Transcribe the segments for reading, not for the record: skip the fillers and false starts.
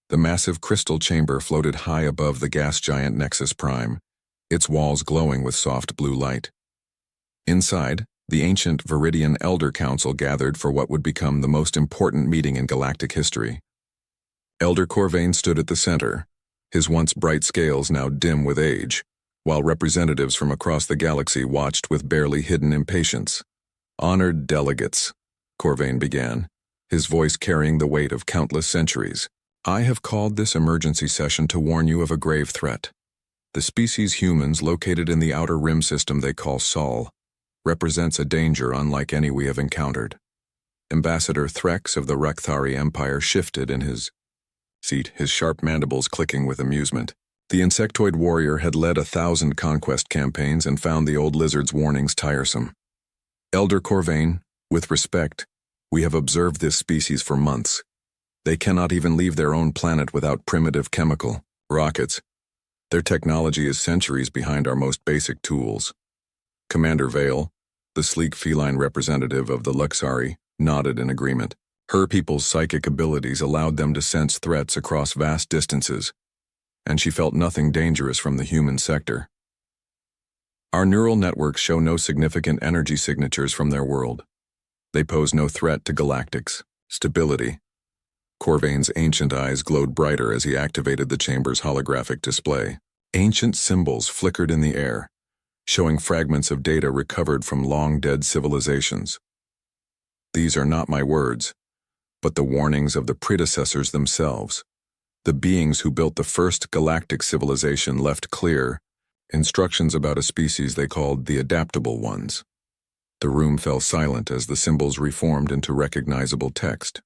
The massive crystal chamber floated high above the gas giant Nexus Prime, its walls glowing with soft blue light. Inside, the ancient Viridian Elder Council gathered for what would become the most important meeting in galactic history. Elder Corvain stood at the center, his once bright scales now dim with age, while representatives from across the galaxy watched with barely hidden impatience. "Honored delegates," Corvain began, his voice carrying the weight of countless centuries. "I have called this emergency session to warn you of a grave threat. The species humans located in the outer rim system they call Sol represents a danger unlike any we have encountered." Ambassador Threx of the Rekthari Empire shifted in his seat, his sharp mandibles clicking with amusement. The insectoid warrior had led 1,000 conquest campaigns and found the old lizard's warnings tiresome. "Elder Corvain, with respect, we have observed this species for months. They cannot even leave their own planet without primitive chemical rockets. Their technology is centuries behind our most basic tools." Commander Vale, the sleek feline representative of the Luxari, nodded in agreement. Her people's psychic abilities allowed them to sense threats across vast distances, and she felt nothing dangerous from the human sector. "Our neural networks show no significant energy signatures from their world. They pose no threat to galactic's stability." Corvain's ancient eyes glowed brighter as he activated the chamber's holographic display. Ancient symbols flickered in the air, showing fragments of data recovered from long-dead civilizations. "These are not my words, but the warnings of the predecessors themselves. The beings who built the first galactic civilization left clear instructions about a species they called the adaptable ones." The room fell silent as the symbols reformed into recognizable text.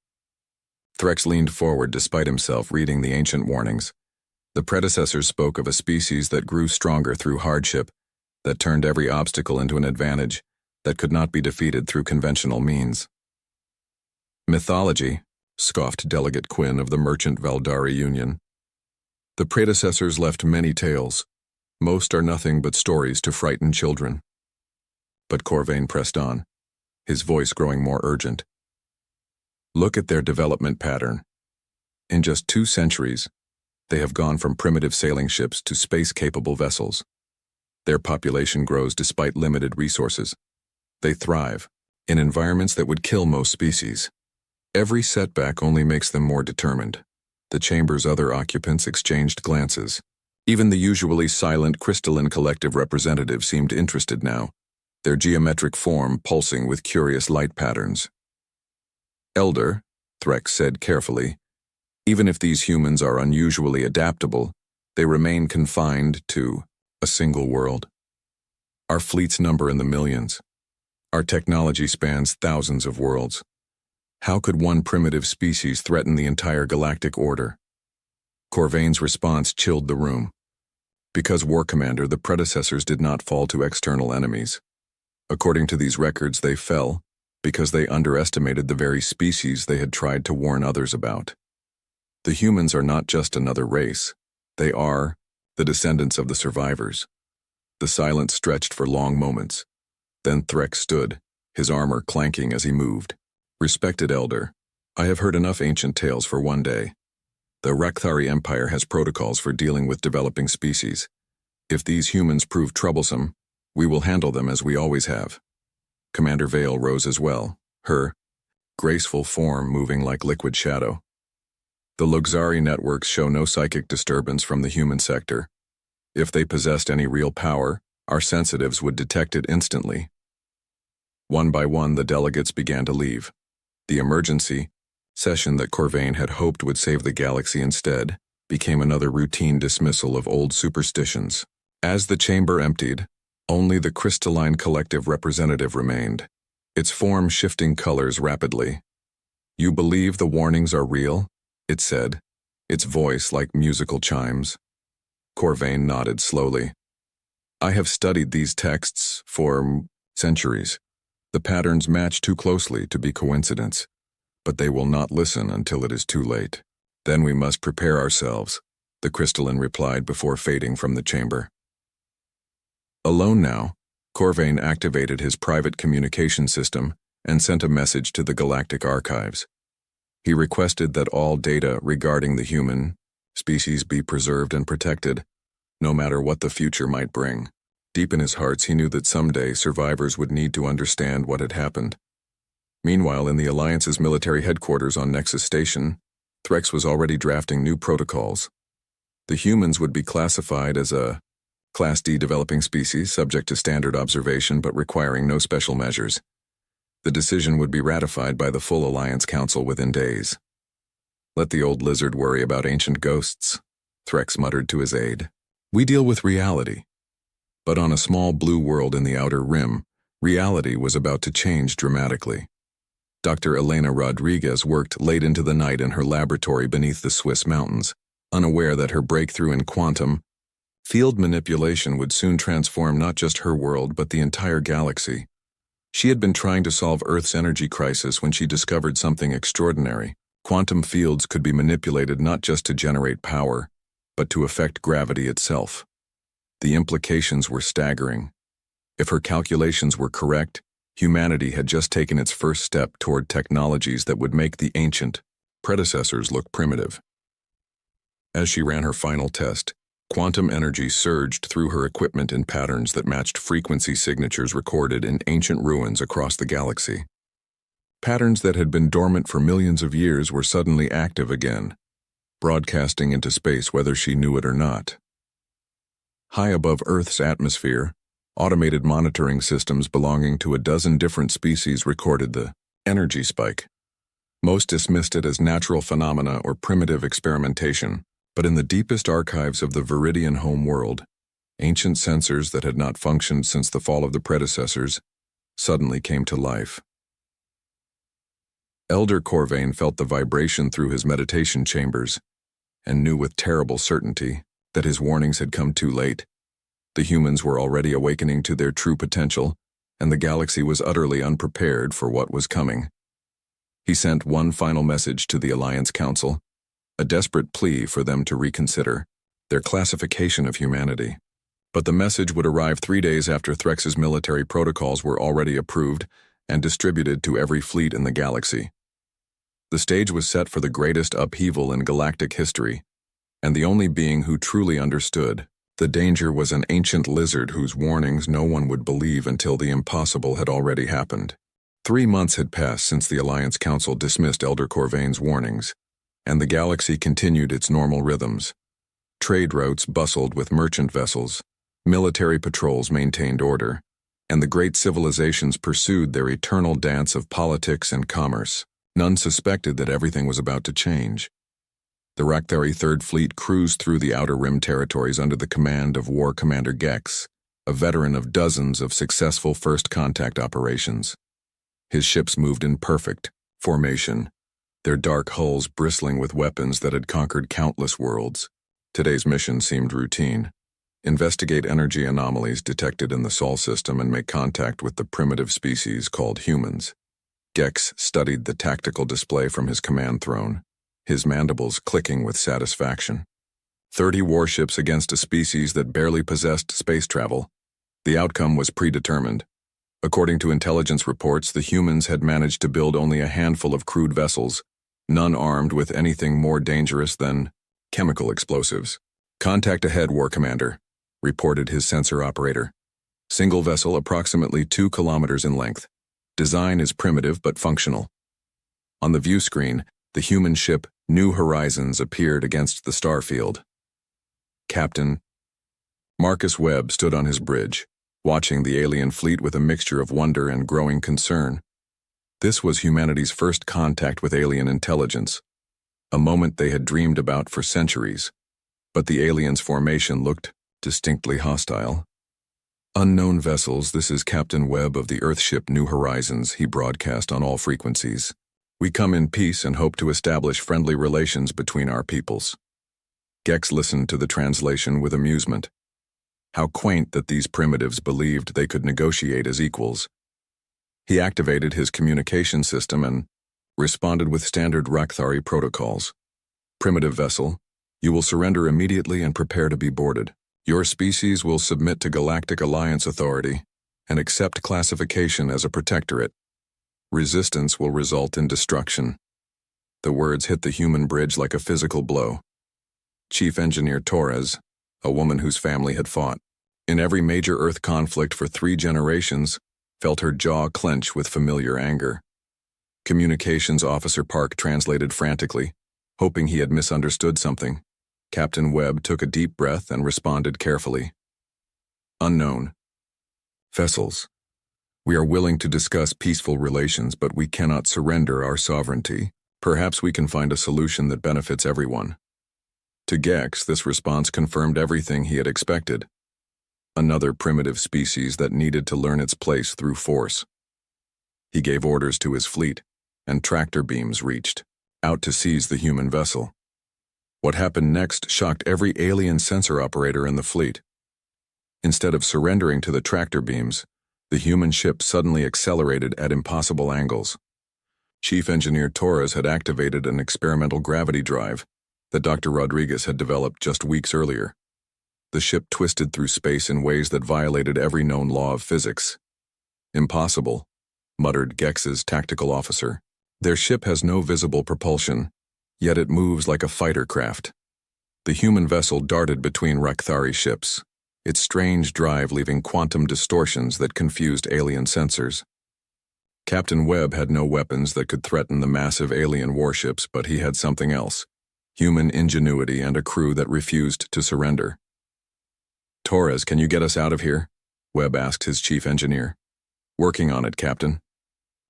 Threx leaned forward despite himself reading the ancient warnings. The predecessors spoke of a species that grew stronger through hardship, that turned every obstacle into an advantage, that could not be defeated through conventional means. "Mythology," scoffed Delegate Quinn of the Merchant Valdari Union. "The predecessors left many tales. Most are nothing but stories to frighten children." But Corvain pressed on, his voice growing more urgent. "Look at their development pattern. In just 2 centuries, they have gone from primitive sailing ships to space-capable vessels. Their population grows despite limited resources. They thrive in environments that would kill most species. Every setback only makes them more determined." The chamber's other occupants exchanged glances. Even the usually silent crystalline collective representative seemed interested now, their geometric form pulsing with curious light patterns. "Elder," Threx said carefully, "even if these humans are unusually adaptable, they remain confined to a single world. Our fleets number in the millions. Our technology spans thousands of worlds. How could one primitive species threaten the entire galactic order?" Corvain's response chilled the room. "Because, War Commander, the predecessors did not fall to external enemies. According to these records, they fell because they underestimated the very species they had tried to warn others about. The humans are not just another race. They are the descendants of the survivors." The silence stretched for long moments. Then Threx stood, his armor clanking as he moved. "Respected Elder, I have heard enough ancient tales for one day. The Rekthari Empire has protocols for dealing with developing species. If these humans prove troublesome, we will handle them as we always have." Commander Vale rose as well, her graceful form moving like liquid shadow. "The Luxari networks show no psychic disturbance from the human sector. If they possessed any real power, our sensitives would detect it instantly." One by one, the delegates began to leave. The emergency session that Corvain had hoped would save the galaxy instead became another routine dismissal of old superstitions. As the chamber emptied, only the crystalline collective representative remained, its form shifting colors rapidly. "You believe the warnings are real?" it said, its voice like musical chimes. Corvain nodded slowly. "I have studied these texts for centuries. The patterns match too closely to be coincidence, but they will not listen until it is too late. Then we must prepare ourselves," the crystalline replied before fading from the chamber. Alone now, Corvain activated his private communication system and sent a message to the Galactic Archives. He requested that all data regarding the human species be preserved and protected, no matter what the future might bring. Deep in his heart, he knew that someday survivors would need to understand what had happened. Meanwhile, in the Alliance's military headquarters on Nexus Station, Threx was already drafting new protocols. The humans would be classified as a Class D developing species, subject to standard observation but requiring no special measures. The decision would be ratified by the full Alliance Council within days. "Let the old lizard worry about ancient ghosts," Threx muttered to his aide. "We deal with reality." But on a small blue world in the outer rim, reality was about to change dramatically. Dr. Elena Rodriguez worked late into the night in her laboratory beneath the Swiss mountains, unaware that her breakthrough in quantum field manipulation would soon transform not just her world but the entire galaxy. She had been trying to solve Earth's energy crisis when she discovered something extraordinary. Quantum fields could be manipulated not just to generate power, but to affect gravity itself. The implications were staggering. If her calculations were correct, humanity had just taken its first step toward technologies that would make the ancient predecessors look primitive. As she ran her final test, quantum energy surged through her equipment in patterns that matched frequency signatures recorded in ancient ruins across the galaxy. Patterns that had been dormant for millions of years were suddenly active again, broadcasting into space whether she knew it or not. High above Earth's atmosphere, automated monitoring systems belonging to a dozen different species recorded the energy spike. Most dismissed it as natural phenomena or primitive experimentation, but in the deepest archives of the Viridian home world, ancient sensors that had not functioned since the fall of the predecessors suddenly came to life. Elder Corvain felt the vibration through his meditation chambers and knew with terrible certainty that his warnings had come too late. The humans were already awakening to their true potential, and the galaxy was utterly unprepared for what was coming. He sent one final message to the Alliance Council, a desperate plea for them to reconsider their classification of humanity. But the message would arrive 3 days after Threx's military protocols were already approved and distributed to every fleet in the galaxy. The stage was set for the greatest upheaval in galactic history, and the only being who truly understood the danger was an ancient lizard whose warnings no one would believe until the impossible had already happened. 3 months had passed since the Alliance Council dismissed Elder Corvain's warnings, and the galaxy continued its normal rhythms. Trade routes bustled with merchant vessels, military patrols maintained order, and the great civilizations pursued their eternal dance of politics and commerce. None suspected that everything was about to change. The Rakthari Third Fleet cruised through the Outer Rim territories under the command of War Commander Gex, a veteran of dozens of successful first contact operations. His ships moved in perfect formation, their dark hulls bristling with weapons that had conquered countless worlds. Today's mission seemed routine. Investigate energy anomalies detected in the Sol system and make contact with the primitive species called humans. Gex studied the tactical display from his command throne, his mandibles clicking with satisfaction. 30 warships against a species that barely possessed space travel. The outcome was predetermined. According to intelligence reports, the humans had managed to build only a handful of crude vessels, none armed with anything more dangerous than chemical explosives. "Contact ahead, War Commander," reported his sensor operator. "Single vessel approximately 2 kilometers in length. Design is primitive but functional." On the view screen, the human ship New Horizons appeared against the star field. Captain Marcus Webb stood on his bridge, watching the alien fleet with a mixture of wonder and growing concern. This was humanity's first contact with alien intelligence, a moment they had dreamed about for centuries. But the aliens' formation looked distinctly hostile. "Unknown vessels, this is Captain Webb of the Earthship New Horizons," he broadcast on all frequencies. "We come in peace and hope to establish friendly relations between our peoples." Gex listened to the translation with amusement. How quaint that these primitives believed they could negotiate as equals. He activated his communication system and responded with standard Rakthari protocols. "Primitive vessel, you will surrender immediately and prepare to be boarded. Your species will submit to Galactic Alliance authority and accept classification as a protectorate. Resistance will result in destruction." The words hit the human bridge like a physical blow. Chief Engineer Torres, a woman whose family had fought in every major Earth conflict for 3 generations, felt her jaw clench with familiar anger. Communications Officer Park translated frantically, hoping he had misunderstood something. Captain Webb took a deep breath and responded carefully. Unknown. Vessels. We are willing to discuss peaceful relations, but we cannot surrender our sovereignty. Perhaps we can find a solution that benefits everyone. To Gex, this response confirmed everything he had expected. Another primitive species that needed to learn its place through force. He gave orders to his fleet, and tractor beams reached out to seize the human vessel. What happened next shocked every alien sensor operator in the fleet. Instead of surrendering to the tractor beams, the human ship suddenly accelerated at impossible angles. Chief Engineer Torres had activated an experimental gravity drive that Dr. Rodriguez had developed just weeks earlier. The ship twisted through space in ways that violated every known law of physics. Impossible, muttered Gex's tactical officer. Their ship has no visible propulsion, yet it moves like a fighter craft. The human vessel darted between Rakthari ships, its strange drive leaving quantum distortions that confused alien sensors. Captain Webb had no weapons that could threaten the massive alien warships, but he had something else: human ingenuity and a crew that refused to surrender. Torres, can you get us out of here? Webb asked his chief engineer. Working on it, Captain,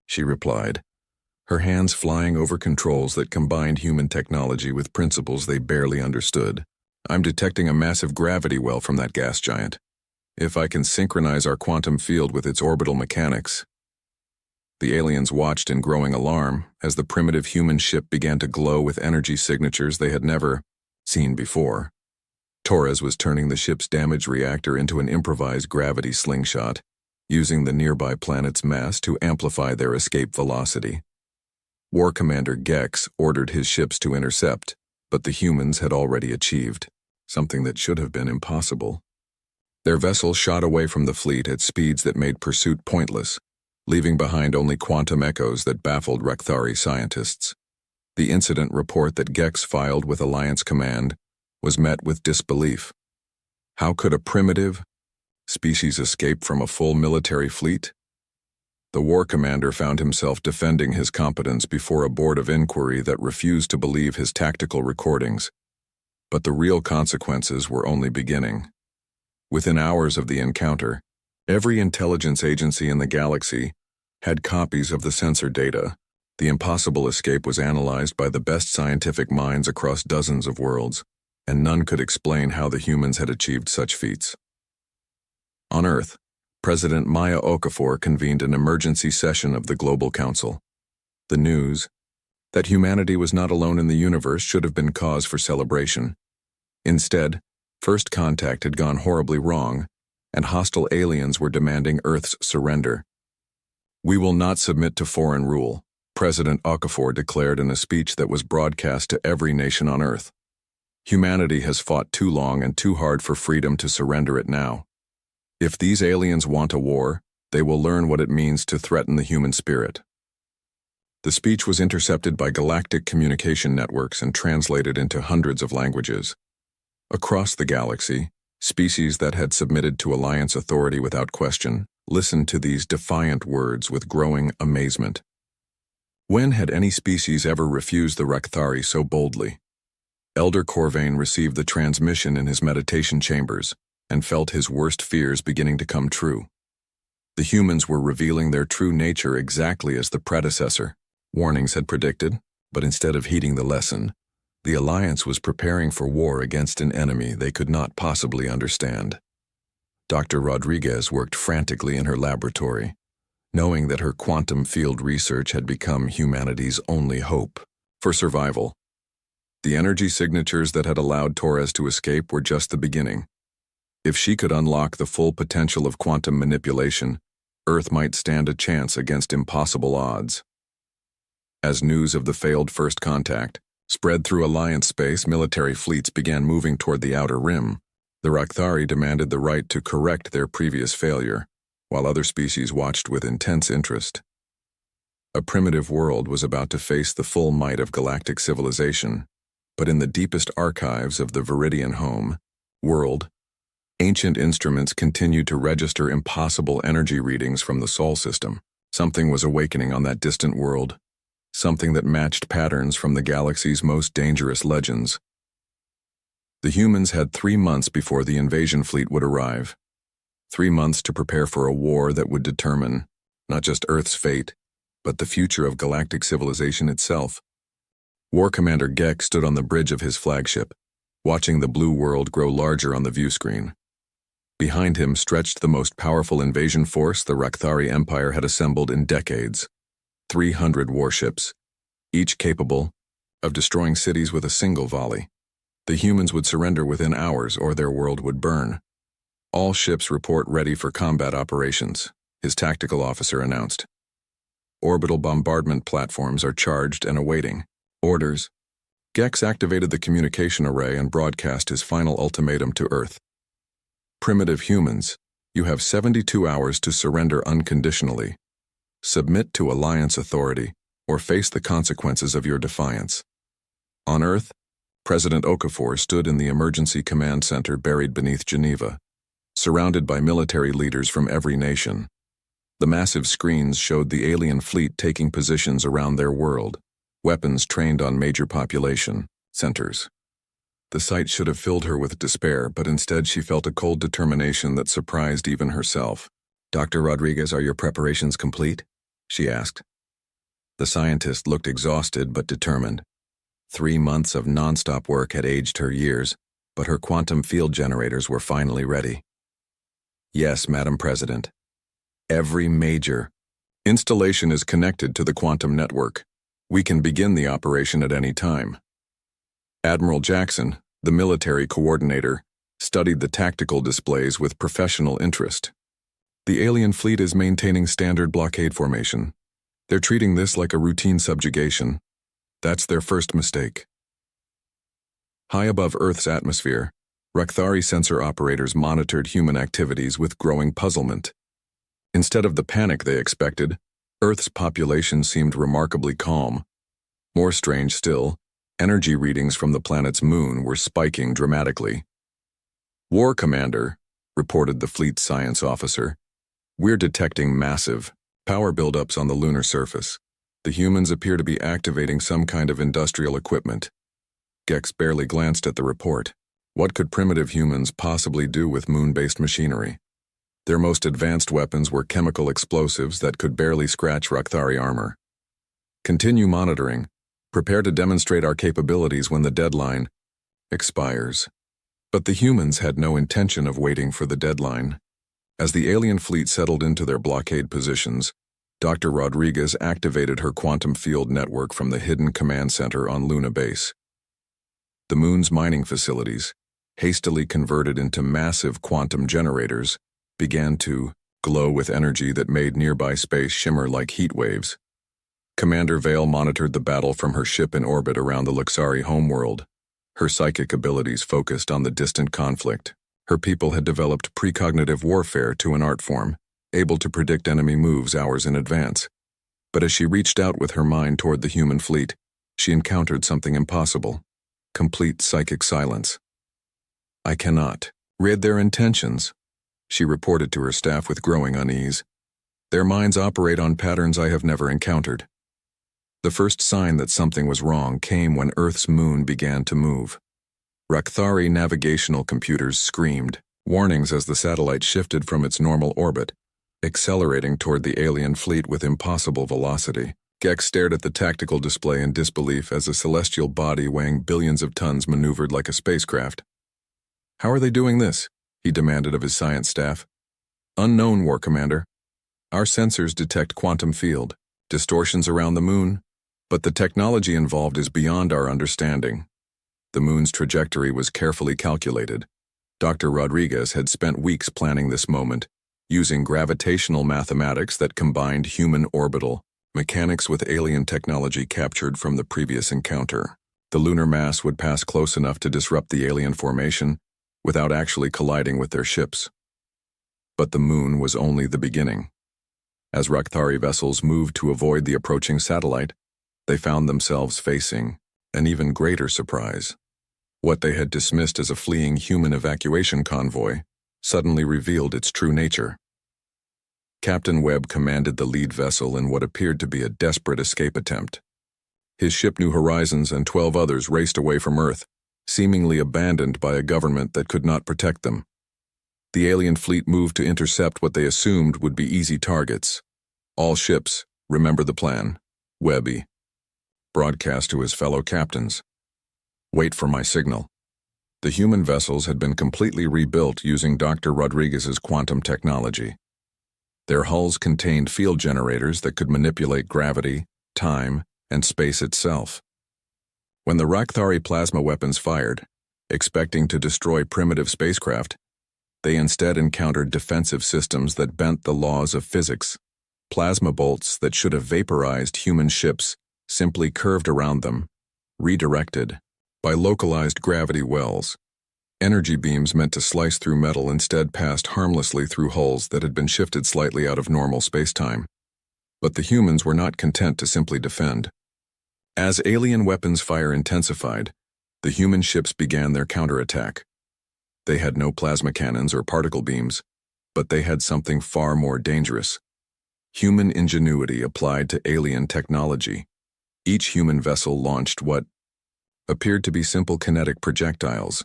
she replied, her hands flying over controls that combined human technology with principles they barely understood. I'm detecting a massive gravity well from that gas giant. If I can synchronize our quantum field with its orbital mechanics. The aliens watched in growing alarm as the primitive human ship began to glow with energy signatures they had never seen before. Torres was turning the ship's damaged reactor into an improvised gravity slingshot, using the nearby planet's mass to amplify their escape velocity. War Commander Gex ordered his ships to intercept, but the humans had already achieved something that should have been impossible. Their vessel shot away from the fleet at speeds that made pursuit pointless, leaving behind only quantum echoes that baffled Rakthari scientists. The incident report that Gex filed with Alliance Command was met with disbelief. How could a primitive species escape from a full military fleet? The war commander found himself defending his competence before a board of inquiry that refused to believe his tactical recordings. But the real consequences were only beginning. Within hours of the encounter, every intelligence agency in the galaxy had copies of the sensor data. The impossible escape was analyzed by the best scientific minds across dozens of worlds, and none could explain how the humans had achieved such feats. On Earth, President Maya Okafor convened an emergency session of the Global Council. The news that humanity was not alone in the universe should have been cause for celebration. Instead, first contact had gone horribly wrong, and hostile aliens were demanding Earth's surrender. We will not submit to foreign rule, President Okafor declared in a speech that was broadcast to every nation on Earth. Humanity has fought too long and too hard for freedom to surrender it now. If these aliens want a war, they will learn what it means to threaten the human spirit. The speech was intercepted by galactic communication networks and translated into hundreds of languages. Across the galaxy, species that had submitted to Alliance authority without question listened to these defiant words with growing amazement. When had any species ever refused the Rakthari so boldly? Elder Corvain received the transmission in his meditation chambers and felt his worst fears beginning to come true. The humans were revealing their true nature exactly as the predecessor warnings had predicted, but instead of heeding the lesson, the Alliance was preparing for war against an enemy they could not possibly understand. Dr. Rodriguez worked frantically in her laboratory, knowing that her quantum field research had become humanity's only hope for survival. The energy signatures that had allowed Torres to escape were just the beginning. If she could unlock the full potential of quantum manipulation, Earth might stand a chance against impossible odds. As news of the failed first contact spread through Alliance space, military fleets began moving toward the outer rim. The Rakthari demanded the right to correct their previous failure, while other species watched with intense interest. A primitive world was about to face the full might of galactic civilization, but in the deepest archives of the Viridian home world, ancient instruments continued to register impossible energy readings from the Sol system. Something was awakening on that distant world, something that matched patterns from the galaxy's most dangerous legends. The humans had 3 months before the invasion fleet would arrive. 3 months to prepare for a war that would determine not just Earth's fate, but the future of galactic civilization itself. War Commander Gek stood on the bridge of his flagship, watching the blue world grow larger on the view screen. Behind him stretched the most powerful invasion force the Rakthari Empire had assembled in decades. 300 warships, each capable of destroying cities with a single volley. The humans would surrender within hours or their world would burn. All ships report ready for combat operations, his tactical officer announced. Orbital bombardment platforms are charged and awaiting orders. Gex activated the communication array and broadcast his final ultimatum to Earth. Primitive humans, you have 72 hours to surrender unconditionally. Submit to Alliance authority or face the consequences of your defiance. On Earth, President Okafor stood in the emergency command center buried beneath Geneva, surrounded by military leaders from every nation. The massive screens showed the alien fleet taking positions around their world, weapons trained on major population centers. The sight should have filled her with despair, but instead she felt a cold determination that surprised even herself. "Dr. Rodriguez, are your preparations complete?" she asked. The scientist looked exhausted but determined. 3 months of nonstop work had aged her years, but her quantum field generators were finally ready. "Yes, Madam President. Every major installation is connected to the quantum network. We can begin the operation at any time." Admiral Jackson, the military coordinator, studied the tactical displays with professional interest. "The alien fleet is maintaining standard blockade formation. They're treating this like a routine subjugation. That's their first mistake." High above Earth's atmosphere, Rakthari sensor operators monitored human activities with growing puzzlement. Instead of the panic they expected, Earth's population seemed remarkably calm. More strange still, energy readings from the planet's moon were spiking dramatically. "War Commander," reported the fleet's science officer, "we're detecting massive power buildups on the lunar surface. The humans appear to be activating some kind of industrial equipment." Gex barely glanced at the report. What could primitive humans possibly do with moon-based machinery? Their most advanced weapons were chemical explosives that could barely scratch Rakthari armor. "Continue monitoring. Prepare to demonstrate our capabilities when the deadline expires." But the humans had no intention of waiting for the deadline. As the alien fleet settled into their blockade positions, Dr. Rodriguez activated her quantum field network from the hidden command center on Luna Base. The moon's mining facilities, hastily converted into massive quantum generators, began to glow with energy that made nearby space shimmer like heat waves. Commander Vale monitored the battle from her ship in orbit around the Luxari homeworld. Her psychic abilities focused on the distant conflict. Her people had developed precognitive warfare to an art form, able to predict enemy moves hours in advance. But as she reached out with her mind toward the human fleet, she encountered something impossible: complete psychic silence. "I cannot read their intentions," she reported to her staff with growing unease. "Their minds operate on patterns I have never encountered." The first sign that something was wrong came when Earth's moon began to move. Rakthari navigational computers screamed, warnings as the satellite shifted from its normal orbit, accelerating toward the alien fleet with impossible velocity. Gex stared at the tactical display in disbelief as a celestial body weighing billions of tons maneuvered like a spacecraft. "How are they doing this?" he demanded of his science staff. "Unknown, War Commander. Our sensors detect quantum field distortions around the moon, but the technology involved is beyond our understanding." The moon's trajectory was carefully calculated. Dr. Rodriguez had spent weeks planning this moment, using gravitational mathematics that combined human orbital mechanics with alien technology captured from the previous encounter. The lunar mass would pass close enough to disrupt the alien formation without actually colliding with their ships. But the moon was only the beginning. As Rakthari vessels moved to avoid the approaching satellite, they found themselves facing an even greater surprise. What they had dismissed as a fleeing human evacuation convoy suddenly revealed its true nature. Captain Webb commanded the lead vessel in what appeared to be a desperate escape attempt. His ship New Horizons and 12 others raced away from Earth, seemingly abandoned by a government that could not protect them. The alien fleet moved to intercept what they assumed would be easy targets. All ships, remember the plan. Webby broadcast to his fellow captains. Wait for my signal. The human vessels had been completely rebuilt using Dr. Rodriguez's quantum technology. Their hulls contained field generators that could manipulate gravity, time, and space itself. When the Rakthari plasma weapons fired, expecting to destroy primitive spacecraft, they instead encountered defensive systems that bent the laws of physics. Plasma bolts that should have vaporized human ships simply curved around them, redirected by localized gravity wells. Energy beams meant to slice through metal instead passed harmlessly through hulls that had been shifted slightly out of normal spacetime. But the humans were not content to simply defend. As alien weapons fire intensified, the human ships began their counterattack. They had no plasma cannons or particle beams, but they had something far more dangerous. Human ingenuity applied to alien technology. Each human vessel launched what appeared to be simple kinetic projectiles,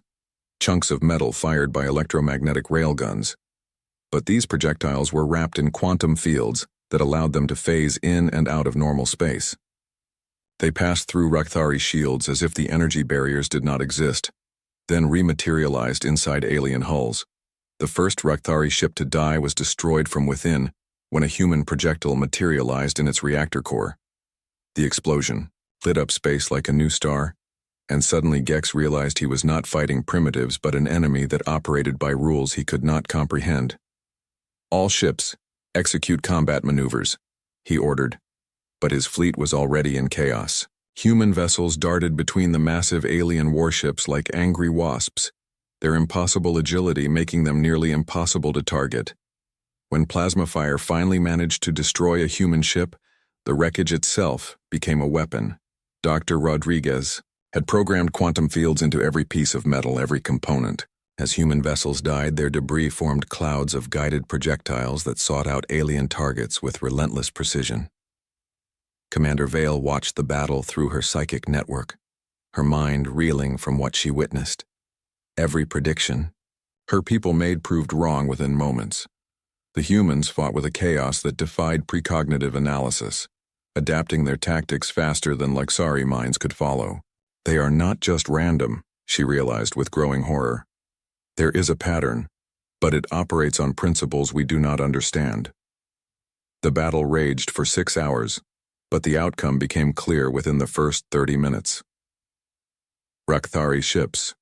chunks of metal fired by electromagnetic railguns. But these projectiles were wrapped in quantum fields that allowed them to phase in and out of normal space. They passed through Rakthari shields as if the energy barriers did not exist, then rematerialized inside alien hulls. The first Rakthari ship to die was destroyed from within when a human projectile materialized in its reactor core. The explosion lit up space like a new star, and suddenly Gex realized he was not fighting primitives but an enemy that operated by rules he could not comprehend. All ships, execute combat maneuvers, he ordered, but his fleet was already in chaos. Human vessels darted between the massive alien warships like angry wasps, their impossible agility making them nearly impossible to target. When plasma fire finally managed to destroy a human ship, the wreckage itself became a weapon. Dr. Rodriguez had programmed quantum fields into every piece of metal, every component. As human vessels died, their debris formed clouds of guided projectiles that sought out alien targets with relentless precision. Commander Vale watched the battle through her psychic network, her mind reeling from what she witnessed. Every prediction her people made proved wrong within moments. The humans fought with a chaos that defied precognitive analysis, adapting their tactics faster than Lexari minds could follow. They are not just random, she realized with growing horror. There is a pattern, but it operates on principles we do not understand. The battle raged for 6 hours, but the outcome became clear within the first 30 minutes. Rakthari ships,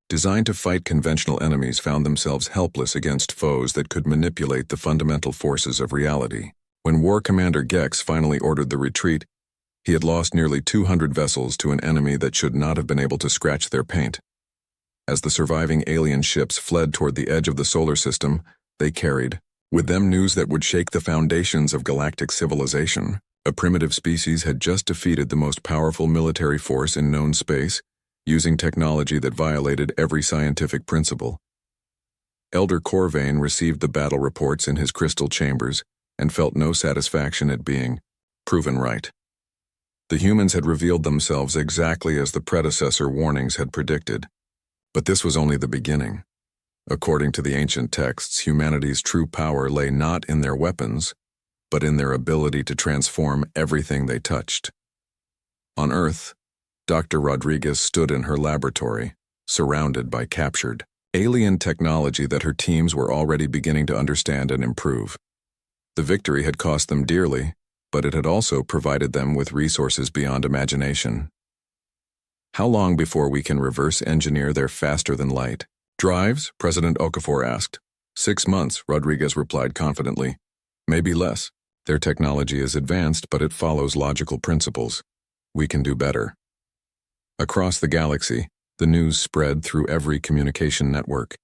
designed to fight conventional enemies, found themselves helpless against foes that could manipulate the fundamental forces of reality. When War Commander Gex finally ordered the retreat, he had lost nearly 200 vessels to an enemy that should not have been able to scratch their paint. As the surviving alien ships fled toward the edge of the solar system, they carried with them news that would shake the foundations of galactic civilization. A primitive species had just defeated the most powerful military force in known space, using technology that violated every scientific principle. Elder Corvain received the battle reports in his crystal chambers and felt no satisfaction at being proven right. The humans had revealed themselves exactly as the predecessor warnings had predicted. But this was only the beginning. According to the ancient texts, humanity's true power lay not in their weapons, but in their ability to transform everything they touched. On Earth, Dr. Rodriguez stood in her laboratory, surrounded by captured alien technology that her teams were already beginning to understand and improve. The victory had cost them dearly, but it had also provided them with resources beyond imagination. How long before we can reverse engineer their faster-than-light drives? President Okafor asked. 6 months, Rodriguez replied confidently. Maybe less. Their technology is advanced, but it follows logical principles. We can do better. Across the galaxy, the news spread through every communication network.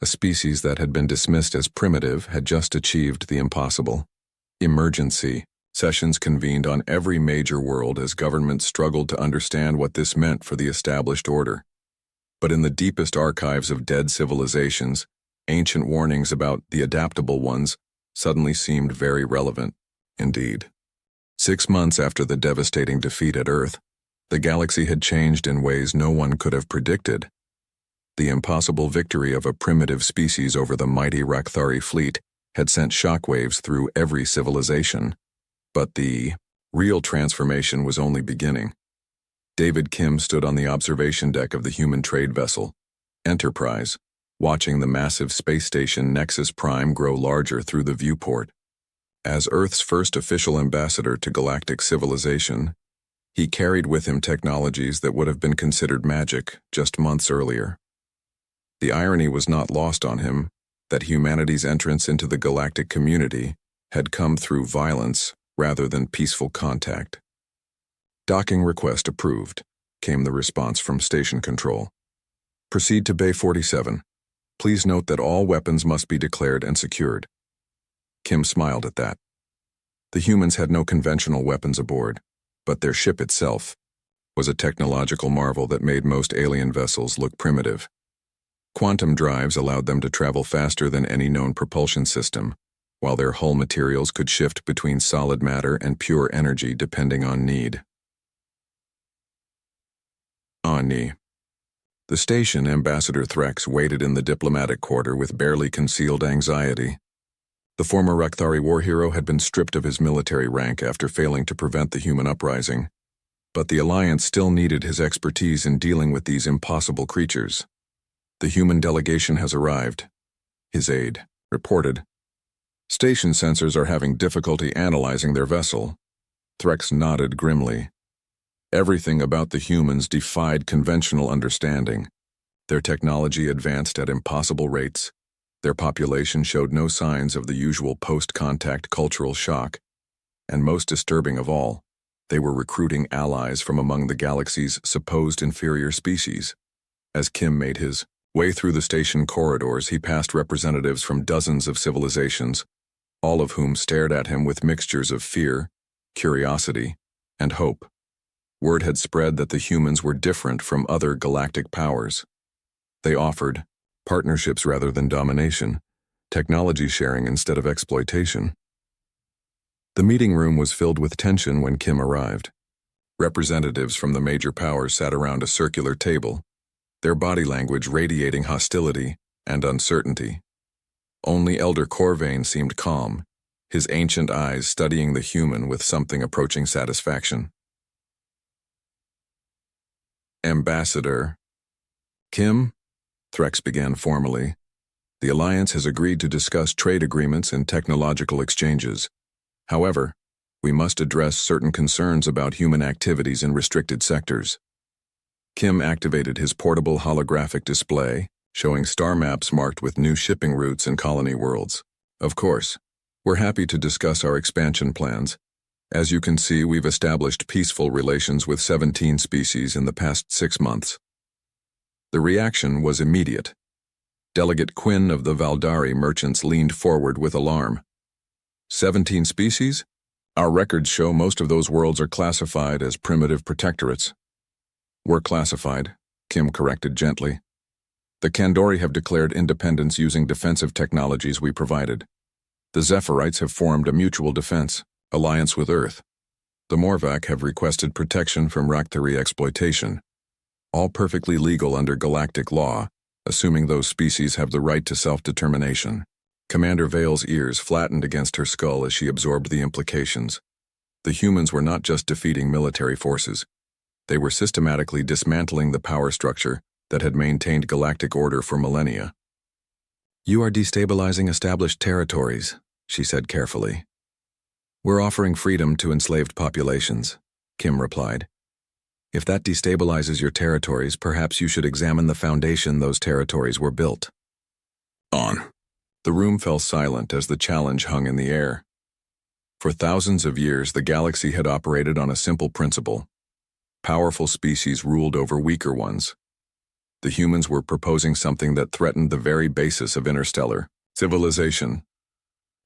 A species that had been dismissed as primitive had just achieved the impossible. Emergency. Sessions convened on every major world as governments struggled to understand what this meant for the established order. But in the deepest archives of dead civilizations, ancient warnings about the adaptable ones suddenly seemed very relevant indeed. 6 months after the devastating defeat at Earth, the galaxy had changed in ways no one could have predicted. The impossible victory of a primitive species over the mighty Rakthari fleet had sent shockwaves through every civilization. But the real transformation was only beginning. David Kim stood on the observation deck of the human trade vessel, Enterprise, watching the massive space station Nexus Prime grow larger through the viewport. As Earth's first official ambassador to galactic civilization, he carried with him technologies that would have been considered magic just months earlier. The irony was not lost on him that humanity's entrance into the galactic community had come through violence rather than peaceful contact. "Docking request approved," came the response from Station Control. "Proceed to Bay 47. Please note that all weapons must be declared and secured." Kim smiled at that. The humans had no conventional weapons aboard, but their ship itself was a technological marvel that made most alien vessels look primitive. Quantum drives allowed them to travel faster than any known propulsion system, while their hull materials could shift between solid matter and pure energy depending on need. Ani. The station, Ambassador Threx waited in the diplomatic quarter with barely concealed anxiety. The former Rakthari war hero had been stripped of his military rank after failing to prevent the human uprising, but the Alliance still needed his expertise in dealing with these impossible creatures. "The human delegation has arrived," his aide reported. "Station sensors are having difficulty analyzing their vessel." Threx nodded grimly. Everything about the humans defied conventional understanding. Their technology advanced at impossible rates. Their population showed no signs of the usual post-contact cultural shock. And most disturbing of all, they were recruiting allies from among the galaxy's supposed inferior species. As Kim made his way through the station corridors, he passed representatives from dozens of civilizations, all of whom stared at him with mixtures of fear, curiosity, and hope. Word had spread that the humans were different from other galactic powers. They offered partnerships rather than domination, technology sharing instead of exploitation. The meeting room was filled with tension when Kim arrived. Representatives from the major powers sat around a circular table, their body language radiating hostility and uncertainty. Only Elder Corvain seemed calm, his ancient eyes studying the human with something approaching satisfaction. "Ambassador Kim," Threx began formally, "the Alliance has agreed to discuss trade agreements and technological exchanges. However, we must address certain concerns about human activities in restricted sectors." Kim activated his portable holographic display, showing star maps marked with new shipping routes and colony worlds. "Of course, we're happy to discuss our expansion plans. As you can see, we've established peaceful relations with 17 species in the past 6 months." The reaction was immediate. Delegate Quinn of the Valdari merchants leaned forward with alarm. 17 species? Our records show most of those worlds are classified as primitive protectorates." "Were classified," Kim corrected gently. "The Kandori have declared independence using defensive technologies we provided. The Zephyrite have formed a mutual defense alliance with Earth. The Morvac have requested protection from Rakthari exploitation. All perfectly legal under galactic law, assuming those species have the right to self-determination." Commander Vale's ears flattened against her skull as she absorbed the implications. The humans were not just defeating military forces. They were systematically dismantling the power structure that had maintained galactic order for millennia. "You are destabilizing established territories," she said carefully. "We're offering freedom to enslaved populations," Kim replied. "If that destabilizes your territories, perhaps you should examine the foundation those territories were built." On. The room fell silent as the challenge hung in the air. For thousands of years, the galaxy had operated on a simple principle. Powerful species ruled over weaker ones. The humans were proposing something that threatened the very basis of interstellar civilization.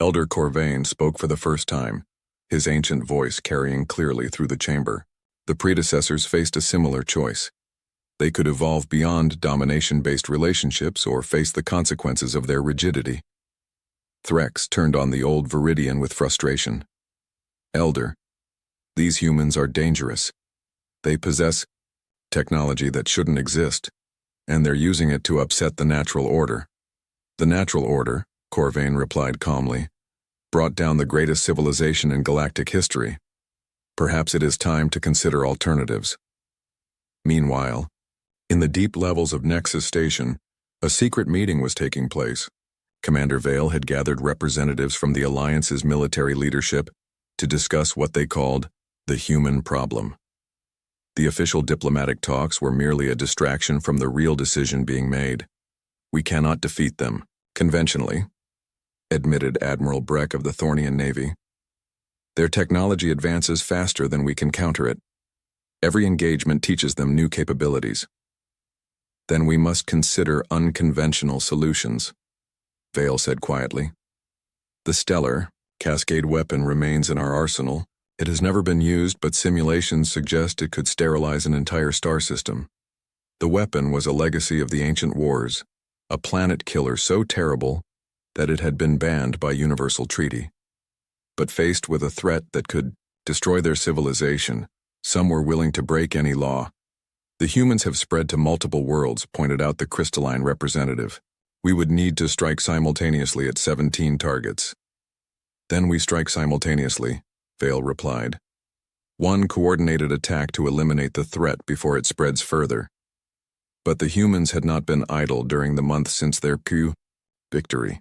Elder Corvain spoke for the first time, his ancient voice carrying clearly through the chamber. The predecessors faced a similar choice. They could evolve beyond domination-based relationships or face the consequences of their rigidity. Threx turned on the old Viridian with frustration. Elder, these humans are dangerous. They possess technology that shouldn't exist, and they're using it to upset the natural order. The natural order, Corvain replied calmly, brought down the greatest civilization in galactic history. Perhaps it is time to consider alternatives. Meanwhile, in the deep levels of Nexus Station, a secret meeting was taking place. Commander Vale had gathered representatives from the Alliance's military leadership to discuss what they called the human problem. The official diplomatic talks were merely a distraction from the real decision being made. We cannot defeat them, conventionally, admitted Admiral Breck of the Thornian Navy. Their technology advances faster than we can counter it. Every engagement teaches them new capabilities. Then we must consider unconventional solutions, Vale said quietly. The stellar, Cascade weapon remains in our arsenal. It has never been used, but simulations suggest it could sterilize an entire star system. The weapon was a legacy of the ancient wars, a planet killer so terrible that it had been banned by universal treaty. But faced with a threat that could destroy their civilization, some were willing to break any law. The humans have spread to multiple worlds, pointed out the crystalline representative. We would need to strike simultaneously at 17 targets. Then we strike simultaneously, Vale replied. One coordinated attack to eliminate the threat before it spreads further. But the humans had not been idle during the month since their victory.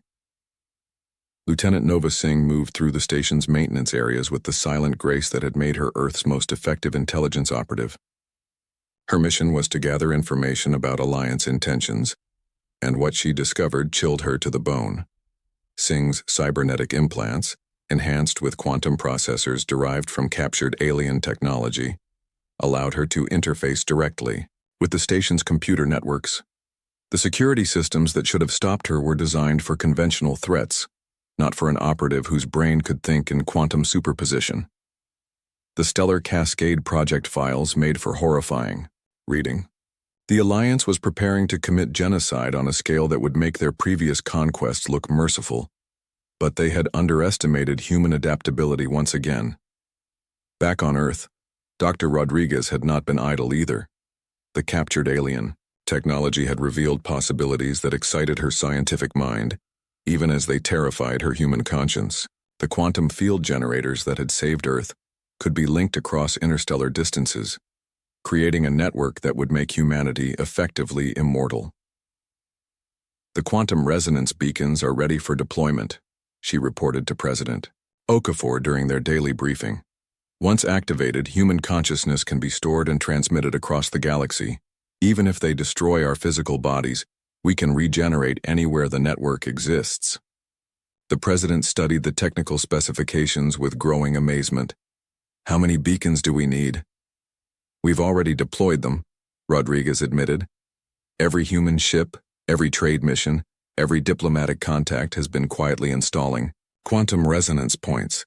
Lieutenant Nova Singh moved through the station's maintenance areas with the silent grace that had made her Earth's most effective intelligence operative. Her mission was to gather information about Alliance intentions, and what she discovered chilled her to the bone. Singh's cybernetic implants, enhanced with quantum processors derived from captured alien technology, allowed her to interface directly with the station's computer networks. The security systems that should have stopped her were designed for conventional threats, not for an operative whose brain could think in quantum superposition. The Stellar Cascade project files made for horrifying reading. The Alliance was preparing to commit genocide on a scale that would make their previous conquests look merciful, but they had underestimated human adaptability once again. Back on Earth, Dr. Rodriguez had not been idle either. The captured alien technology had revealed possibilities that excited her scientific mind, even as they terrified her human conscience. The quantum field generators that had saved Earth could be linked across interstellar distances, creating a network that would make humanity effectively immortal. The quantum resonance beacons are ready for deployment, she reported to President Okafor during their daily briefing. Once activated, human consciousness can be stored and transmitted across the galaxy. Even if they destroy our physical bodies, we can regenerate anywhere the network exists. The President studied the technical specifications with growing amazement. How many beacons do we need? We've already deployed them, Rodriguez admitted. Every human ship, every trade mission, every diplomatic contact has been quietly installing quantum resonance points.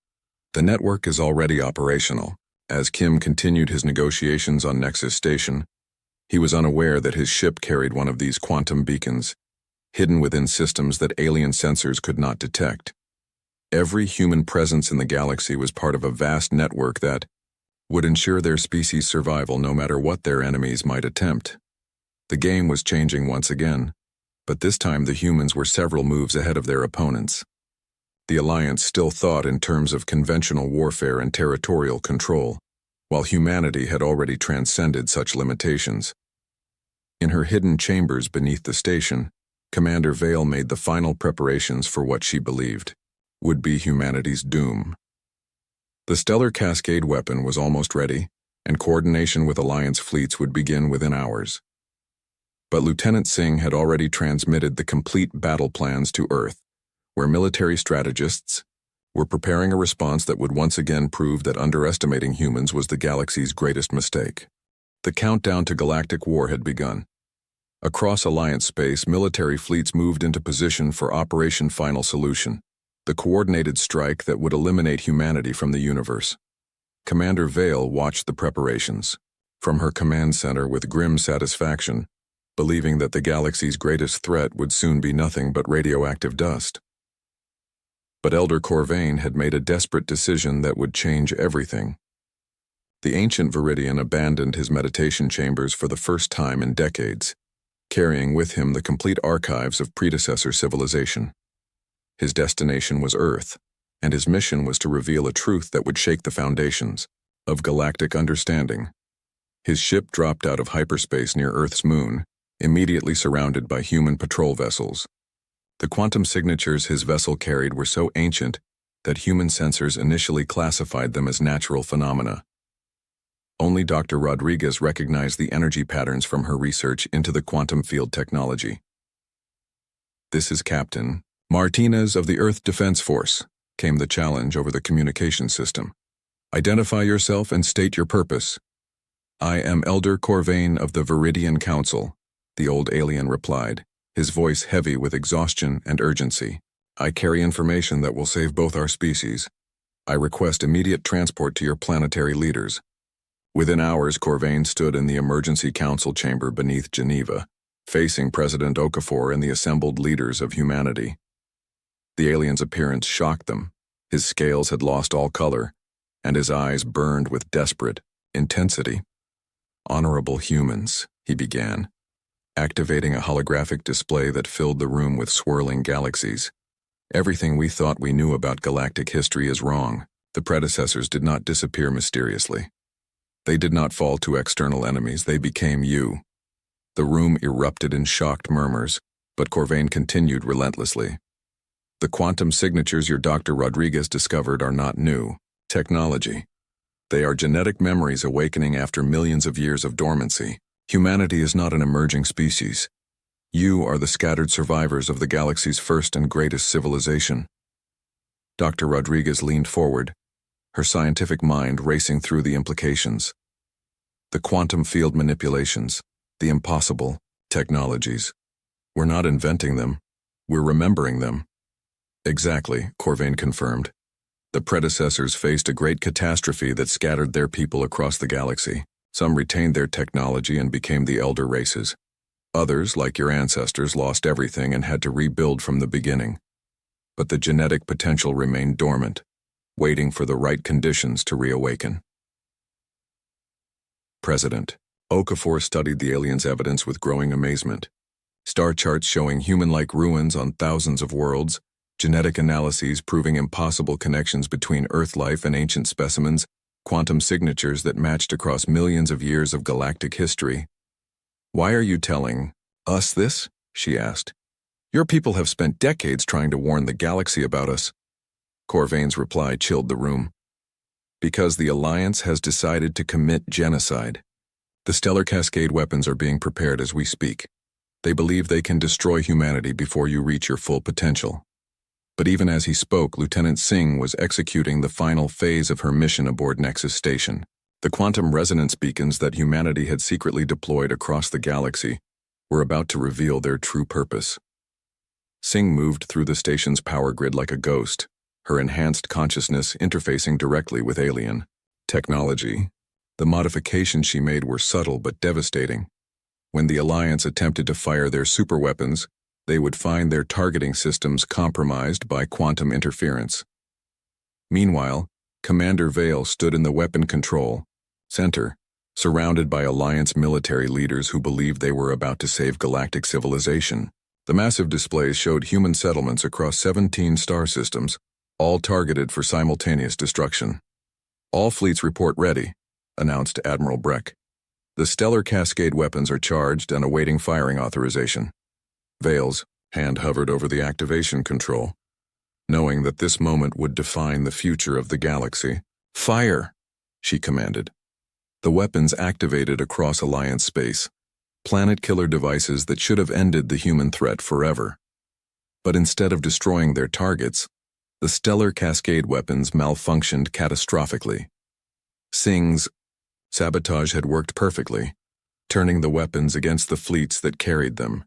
The network is already operational. As Kim continued his negotiations on Nexus Station, he was unaware that his ship carried one of these quantum beacons, hidden within systems that alien sensors could not detect. Every human presence in the galaxy was part of a vast network that would ensure their species' survival no matter what their enemies might attempt. The game was changing once again, but this time the humans were several moves ahead of their opponents. The Alliance still thought in terms of conventional warfare and territorial control, while humanity had already transcended such limitations. In her hidden chambers beneath the station, Commander Vale made the final preparations for what she believed would be humanity's doom. The Stellar Cascade weapon was almost ready, and coordination with Alliance fleets would begin within hours. But Lieutenant Singh had already transmitted the complete battle plans to Earth, where military strategists were preparing a response that would once again prove that underestimating humans was the galaxy's greatest mistake. The countdown to galactic war had begun. Across Alliance space, military fleets moved into position for Operation Final Solution. the coordinated strike that would eliminate humanity from the universe. Commander Vale watched the preparations from her command center with grim satisfaction, believing that the galaxy's greatest threat would soon be nothing but radioactive dust. But Elder Corvain had made a desperate decision that would change everything. The ancient Viridian abandoned his meditation chambers for the first time in decades, carrying with him the complete archives of predecessor civilization. His destination was Earth, and his mission was to reveal a truth that would shake the foundations of galactic understanding. His ship dropped out of hyperspace near Earth's moon, immediately surrounded by human patrol vessels. The quantum signatures his vessel carried were so ancient that human sensors initially classified them as natural phenomena. Only Dr. Rodriguez recognized the energy patterns from her research into the quantum field technology. "This is Captain Martinez of the Earth Defense Force," came the challenge over the communication system. "Identify yourself and state your purpose." "I am Elder Corvain of the Viridian Council," the old alien replied, his voice heavy with exhaustion and urgency. "I carry information that will save both our species. I request immediate transport to your planetary leaders." Within hours, Corvain stood in the emergency council chamber beneath Geneva, facing President Okafor and the assembled leaders of humanity. The alien's appearance shocked them. His scales had lost all color, and his eyes burned with desperate intensity. "Honorable humans," he began, activating a holographic display that filled the room with swirling galaxies. "Everything we thought we knew about galactic history is wrong. The predecessors did not disappear mysteriously. They did not fall to external enemies, they became you." The room erupted in shocked murmurs, but Corvain continued relentlessly. "The quantum signatures your Dr. Rodriguez discovered are not new technology. They are genetic memories awakening after millions of years of dormancy. Humanity is not an emerging species. You are the scattered survivors of the galaxy's first and greatest civilization." Dr. Rodriguez leaned forward, her scientific mind racing through the implications. "The quantum field manipulations, the impossible technologies. We're not inventing them, we're remembering them." "Exactly," Corvain confirmed. "The predecessors faced a great catastrophe that scattered their people across the galaxy. Some retained their technology and became the elder races. Others, like your ancestors, lost everything and had to rebuild from the beginning. But the genetic potential remained dormant, waiting for the right conditions to reawaken." President Okafor studied the aliens' evidence with growing amazement. Star charts showing human-like ruins on thousands of worlds, genetic analyses proving impossible connections between Earth life and ancient specimens, quantum signatures that matched across millions of years of galactic history. "Why are you telling us this?" she asked. "Your people have spent decades trying to warn the galaxy about us." Corvain's reply chilled the room. "Because the Alliance has decided to commit genocide. The stellar cascade weapons are being prepared as we speak. They believe they can destroy humanity before you reach your full potential." But even as he spoke, Lieutenant Singh was executing the final phase of her mission aboard Nexus Station. The quantum resonance beacons that humanity had secretly deployed across the galaxy were about to reveal their true purpose. Singh moved through the station's power grid like a ghost, her enhanced consciousness interfacing directly with alien technology. The modifications she made were subtle but devastating. When the Alliance attempted to fire their superweapons, they would find their targeting systems compromised by quantum interference. Meanwhile, Commander Vale stood in the weapon control center, surrounded by Alliance military leaders who believed they were about to save galactic civilization. The massive displays showed human settlements across 17 star systems, all targeted for simultaneous destruction. "All fleets report ready," announced Admiral Breck. "The stellar cascade weapons are charged and awaiting firing authorization." Vale's hand hovered over the activation control, knowing that this moment would define the future of the galaxy. "Fire!" she commanded. The weapons activated across Alliance space, planet-killer devices that should have ended the human threat forever. But instead of destroying their targets, the stellar cascade weapons malfunctioned catastrophically. Singh's sabotage had worked perfectly, turning the weapons against the fleets that carried them.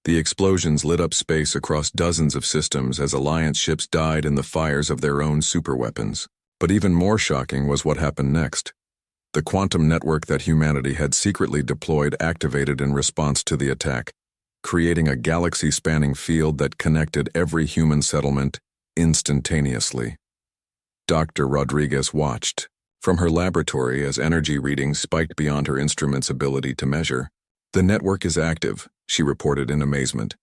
The explosions lit up space across dozens of systems as Alliance ships died in the fires of their own superweapons. But even more shocking was what happened next. The quantum network that humanity had secretly deployed activated in response to the attack, creating a galaxy-spanning field that connected every human settlement instantaneously. Dr. Rodriguez watched from her laboratory as energy readings spiked beyond her instrument's ability to measure. "The network is active," she reported in amazement.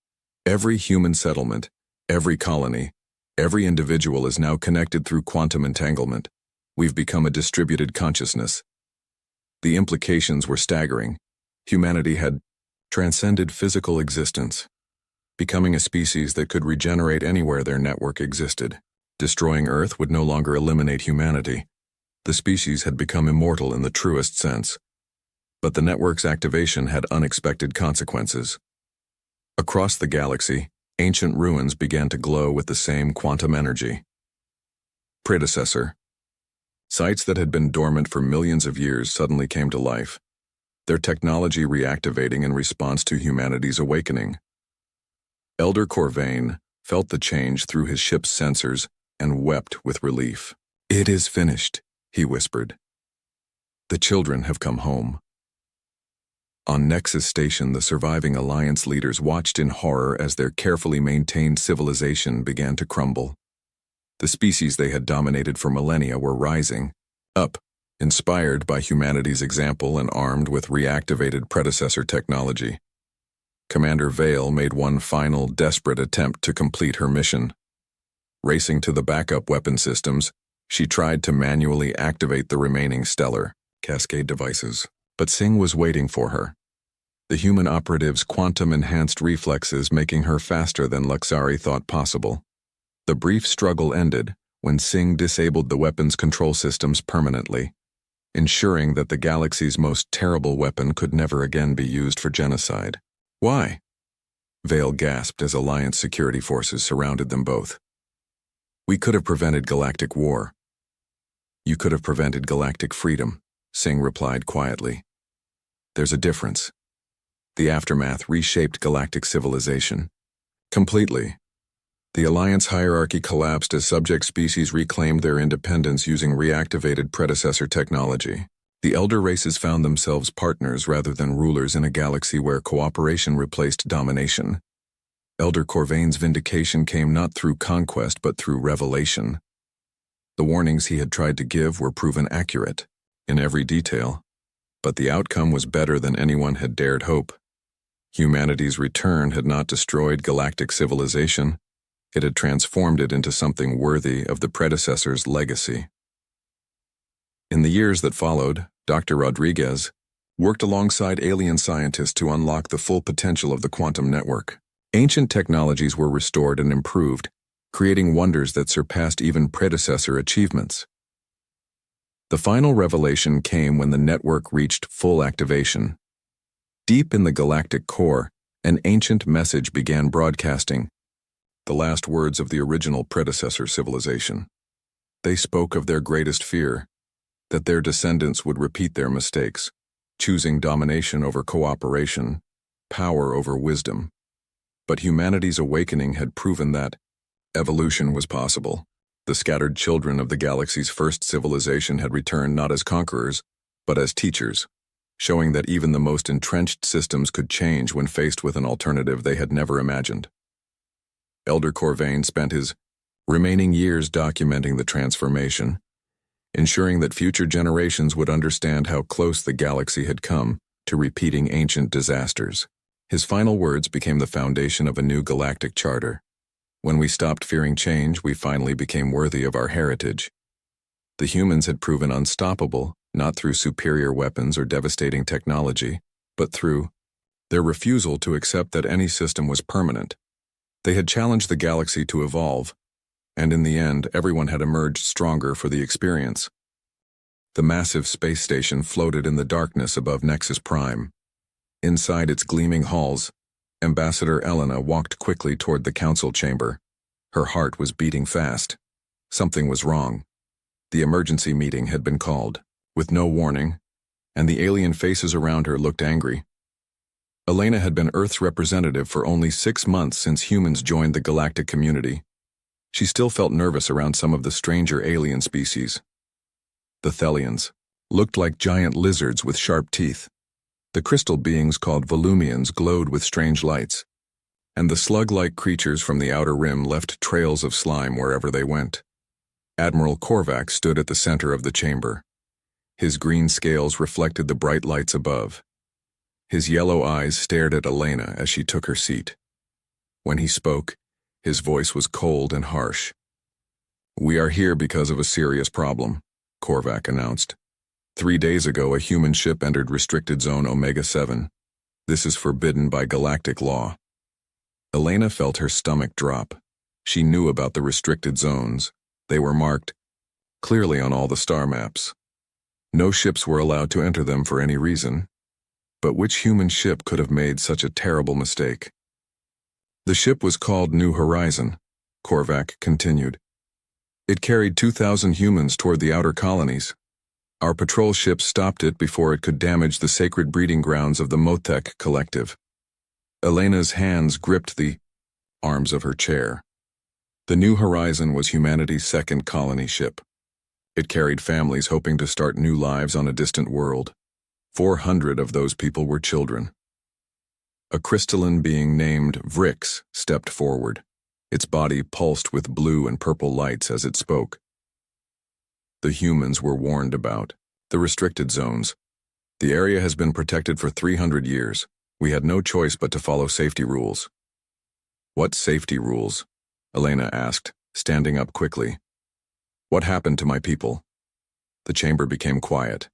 "Every human settlement, every colony, every individual is now connected through quantum entanglement. We've become a distributed consciousness." The implications were staggering. Humanity had transcended physical existence, becoming a species that could regenerate anywhere their network existed. Destroying Earth would no longer eliminate humanity. The species had become immortal in the truest sense. But the network's activation had unexpected consequences. Across the galaxy, ancient ruins began to glow with the same quantum energy. Predecessor. Sites that had been dormant for millions of years suddenly came to life, their technology reactivating in response to humanity's awakening. Elder Corvain felt the change through his ship's sensors and wept with relief. "It is finished," he whispered. "The children have come home." On Nexus Station, the surviving Alliance leaders watched in horror as their carefully maintained civilization began to crumble. The species they had dominated for millennia were rising up, inspired by humanity's example and armed with reactivated predecessor technology. Commander Vale made one final, desperate attempt to complete her mission. Racing to the backup weapon systems, she tried to manually activate the remaining stellar cascade devices. But Singh was waiting for her. The human operative's quantum-enhanced reflexes making her faster than Luxari thought possible. The brief struggle ended when Singh disabled the weapon's control systems permanently, ensuring that the galaxy's most terrible weapon could never again be used for genocide. "Why?" Vale gasped as Alliance security forces surrounded them both. "We could have prevented galactic war." "You could have prevented galactic freedom," Singh replied quietly. "There's a difference. The aftermath reshaped galactic civilization. Completely. The Alliance hierarchy collapsed as subject species reclaimed their independence using reactivated predecessor technology. The elder races found themselves partners rather than rulers in a galaxy where cooperation replaced domination. Elder Corvain's vindication came not through conquest but through revelation. The warnings he had tried to give were proven accurate in every detail, but the outcome was better than anyone had dared hope. Humanity's return had not destroyed galactic civilization. It had transformed it into something worthy of the predecessor's legacy. In the years that followed, Dr. Rodriguez worked alongside alien scientists to unlock the full potential of the quantum network. Ancient technologies were restored and improved, creating wonders that surpassed even predecessor achievements. The final revelation came when the network reached full activation. Deep in the galactic core, an ancient message began broadcasting, the last words of the original predecessor civilization. They spoke of their greatest fear, that their descendants would repeat their mistakes, choosing domination over cooperation, power over wisdom. But humanity's awakening had proven that evolution was possible. The scattered children of the galaxy's first civilization had returned not as conquerors, but as teachers, showing that even the most entrenched systems could change when faced with an alternative they had never imagined. Elder Corvain spent his remaining years documenting the transformation, ensuring that future generations would understand how close the galaxy had come to repeating ancient disasters. His final words became the foundation of a new galactic charter. When we stopped fearing change, we finally became worthy of our heritage. The humans had proven unstoppable, not through superior weapons or devastating technology, but through their refusal to accept that any system was permanent. They had challenged the galaxy to evolve, and in the end, everyone had emerged stronger for the experience. The massive space station floated in the darkness above Nexus Prime. Inside its gleaming halls, Ambassador Elena walked quickly toward the council chamber. Her heart was beating fast. Something was wrong. The emergency meeting had been called, with no warning, and the alien faces around her looked angry. Elena had been Earth's representative for only 6 months since humans joined the galactic community. She still felt nervous around some of the stranger alien species. The Thelians looked like giant lizards with sharp teeth. The crystal beings called Volumians glowed with strange lights, and the slug-like creatures from the outer rim left trails of slime wherever they went. Admiral Korvac stood at the center of the chamber. His green scales reflected the bright lights above. His yellow eyes stared at Elena as she took her seat. When he spoke, his voice was cold and harsh. "We are here because of a serious problem," Korvac announced. 3 days ago, a human ship entered restricted zone Omega-7. This is forbidden by galactic law. Elena felt her stomach drop. She knew about the restricted zones. They were marked clearly on all the star maps. No ships were allowed to enter them for any reason. But which human ship could have made such a terrible mistake? The ship was called New Horizon, Korvac continued. It carried 2,000 humans toward the outer colonies. Our patrol ship stopped it before it could damage the sacred breeding grounds of the Mothek Collective. Elena's hands gripped the arms of her chair. The New Horizon was humanity's second colony ship. It carried families hoping to start new lives on a distant world. 400 of those people were children. A crystalline being named Vrix stepped forward. Its body pulsed with blue and purple lights as it spoke. The humans were warned about the restricted zones. The area has been protected for 300 years. We had no choice but to follow safety rules. What safety rules? Elena asked, standing up quickly. What happened to my people? The chamber became quiet.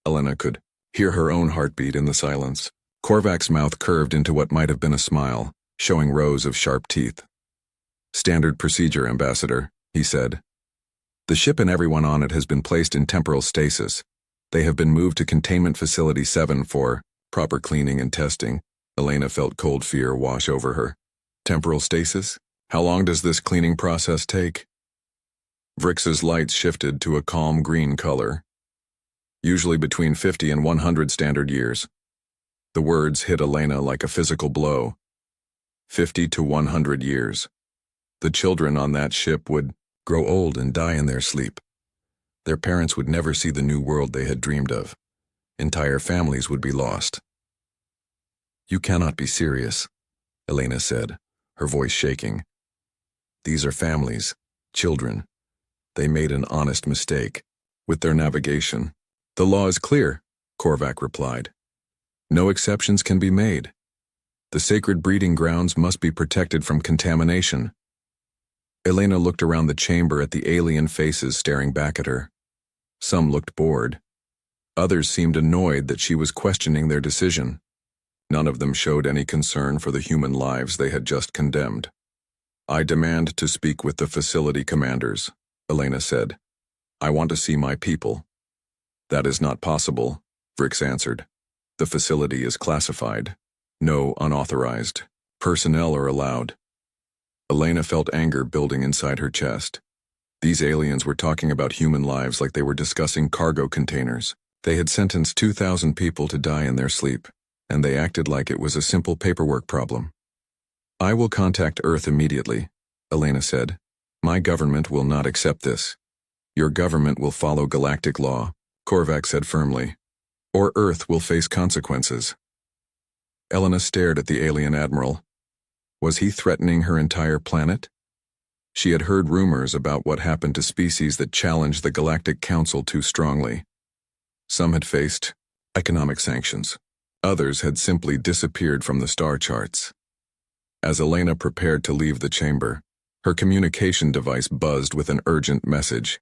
Elena could hear her own heartbeat in the silence. Korvac's mouth curved into what might have been a smile, showing rows of sharp teeth. "Standard procedure, Ambassador," he said. "The ship and everyone on it has been placed in temporal stasis. They have been moved to Containment Facility 7 for proper cleaning and testing." Elena felt cold fear wash over her. Temporal stasis? How long does this cleaning process take? Vrix's lights shifted to a calm green color. Usually between 50 and 100 standard years. The words hit Elena like a physical blow. 50 to 100 years. The children on that ship would grow old and die in their sleep. Their parents would never see the new world they had dreamed of. Entire families would be lost. "You cannot be serious," Elena said, her voice shaking. "These are families, children. They made an honest mistake with their navigation." "The law is clear," Korvac replied. "No exceptions can be made. The sacred breeding grounds must be protected from contamination." Elena looked around the chamber at the alien faces staring back at her. Some looked bored. Others seemed annoyed that she was questioning their decision. None of them showed any concern for the human lives they had just condemned. "I demand to speak with the facility commanders," Elena said. "I want to see my people." "That is not possible," Vrix answered. "The facility is classified. No unauthorized personnel are allowed." Elena felt anger building inside her chest. These aliens were talking about human lives like they were discussing cargo containers. They had sentenced 2,000 people to die in their sleep, and they acted like it was a simple paperwork problem. "I will contact Earth immediately," Elena said. "My government will not accept this. Your government will follow galactic law," Korvac said firmly, "or Earth will face consequences." Elena stared at the alien admiral. Was he threatening her entire planet? She had heard rumors about what happened to species that challenged the Galactic Council too strongly. Some had faced economic sanctions. Others had simply disappeared from the star charts. As Elena prepared to leave the chamber, her communication device buzzed with an urgent message.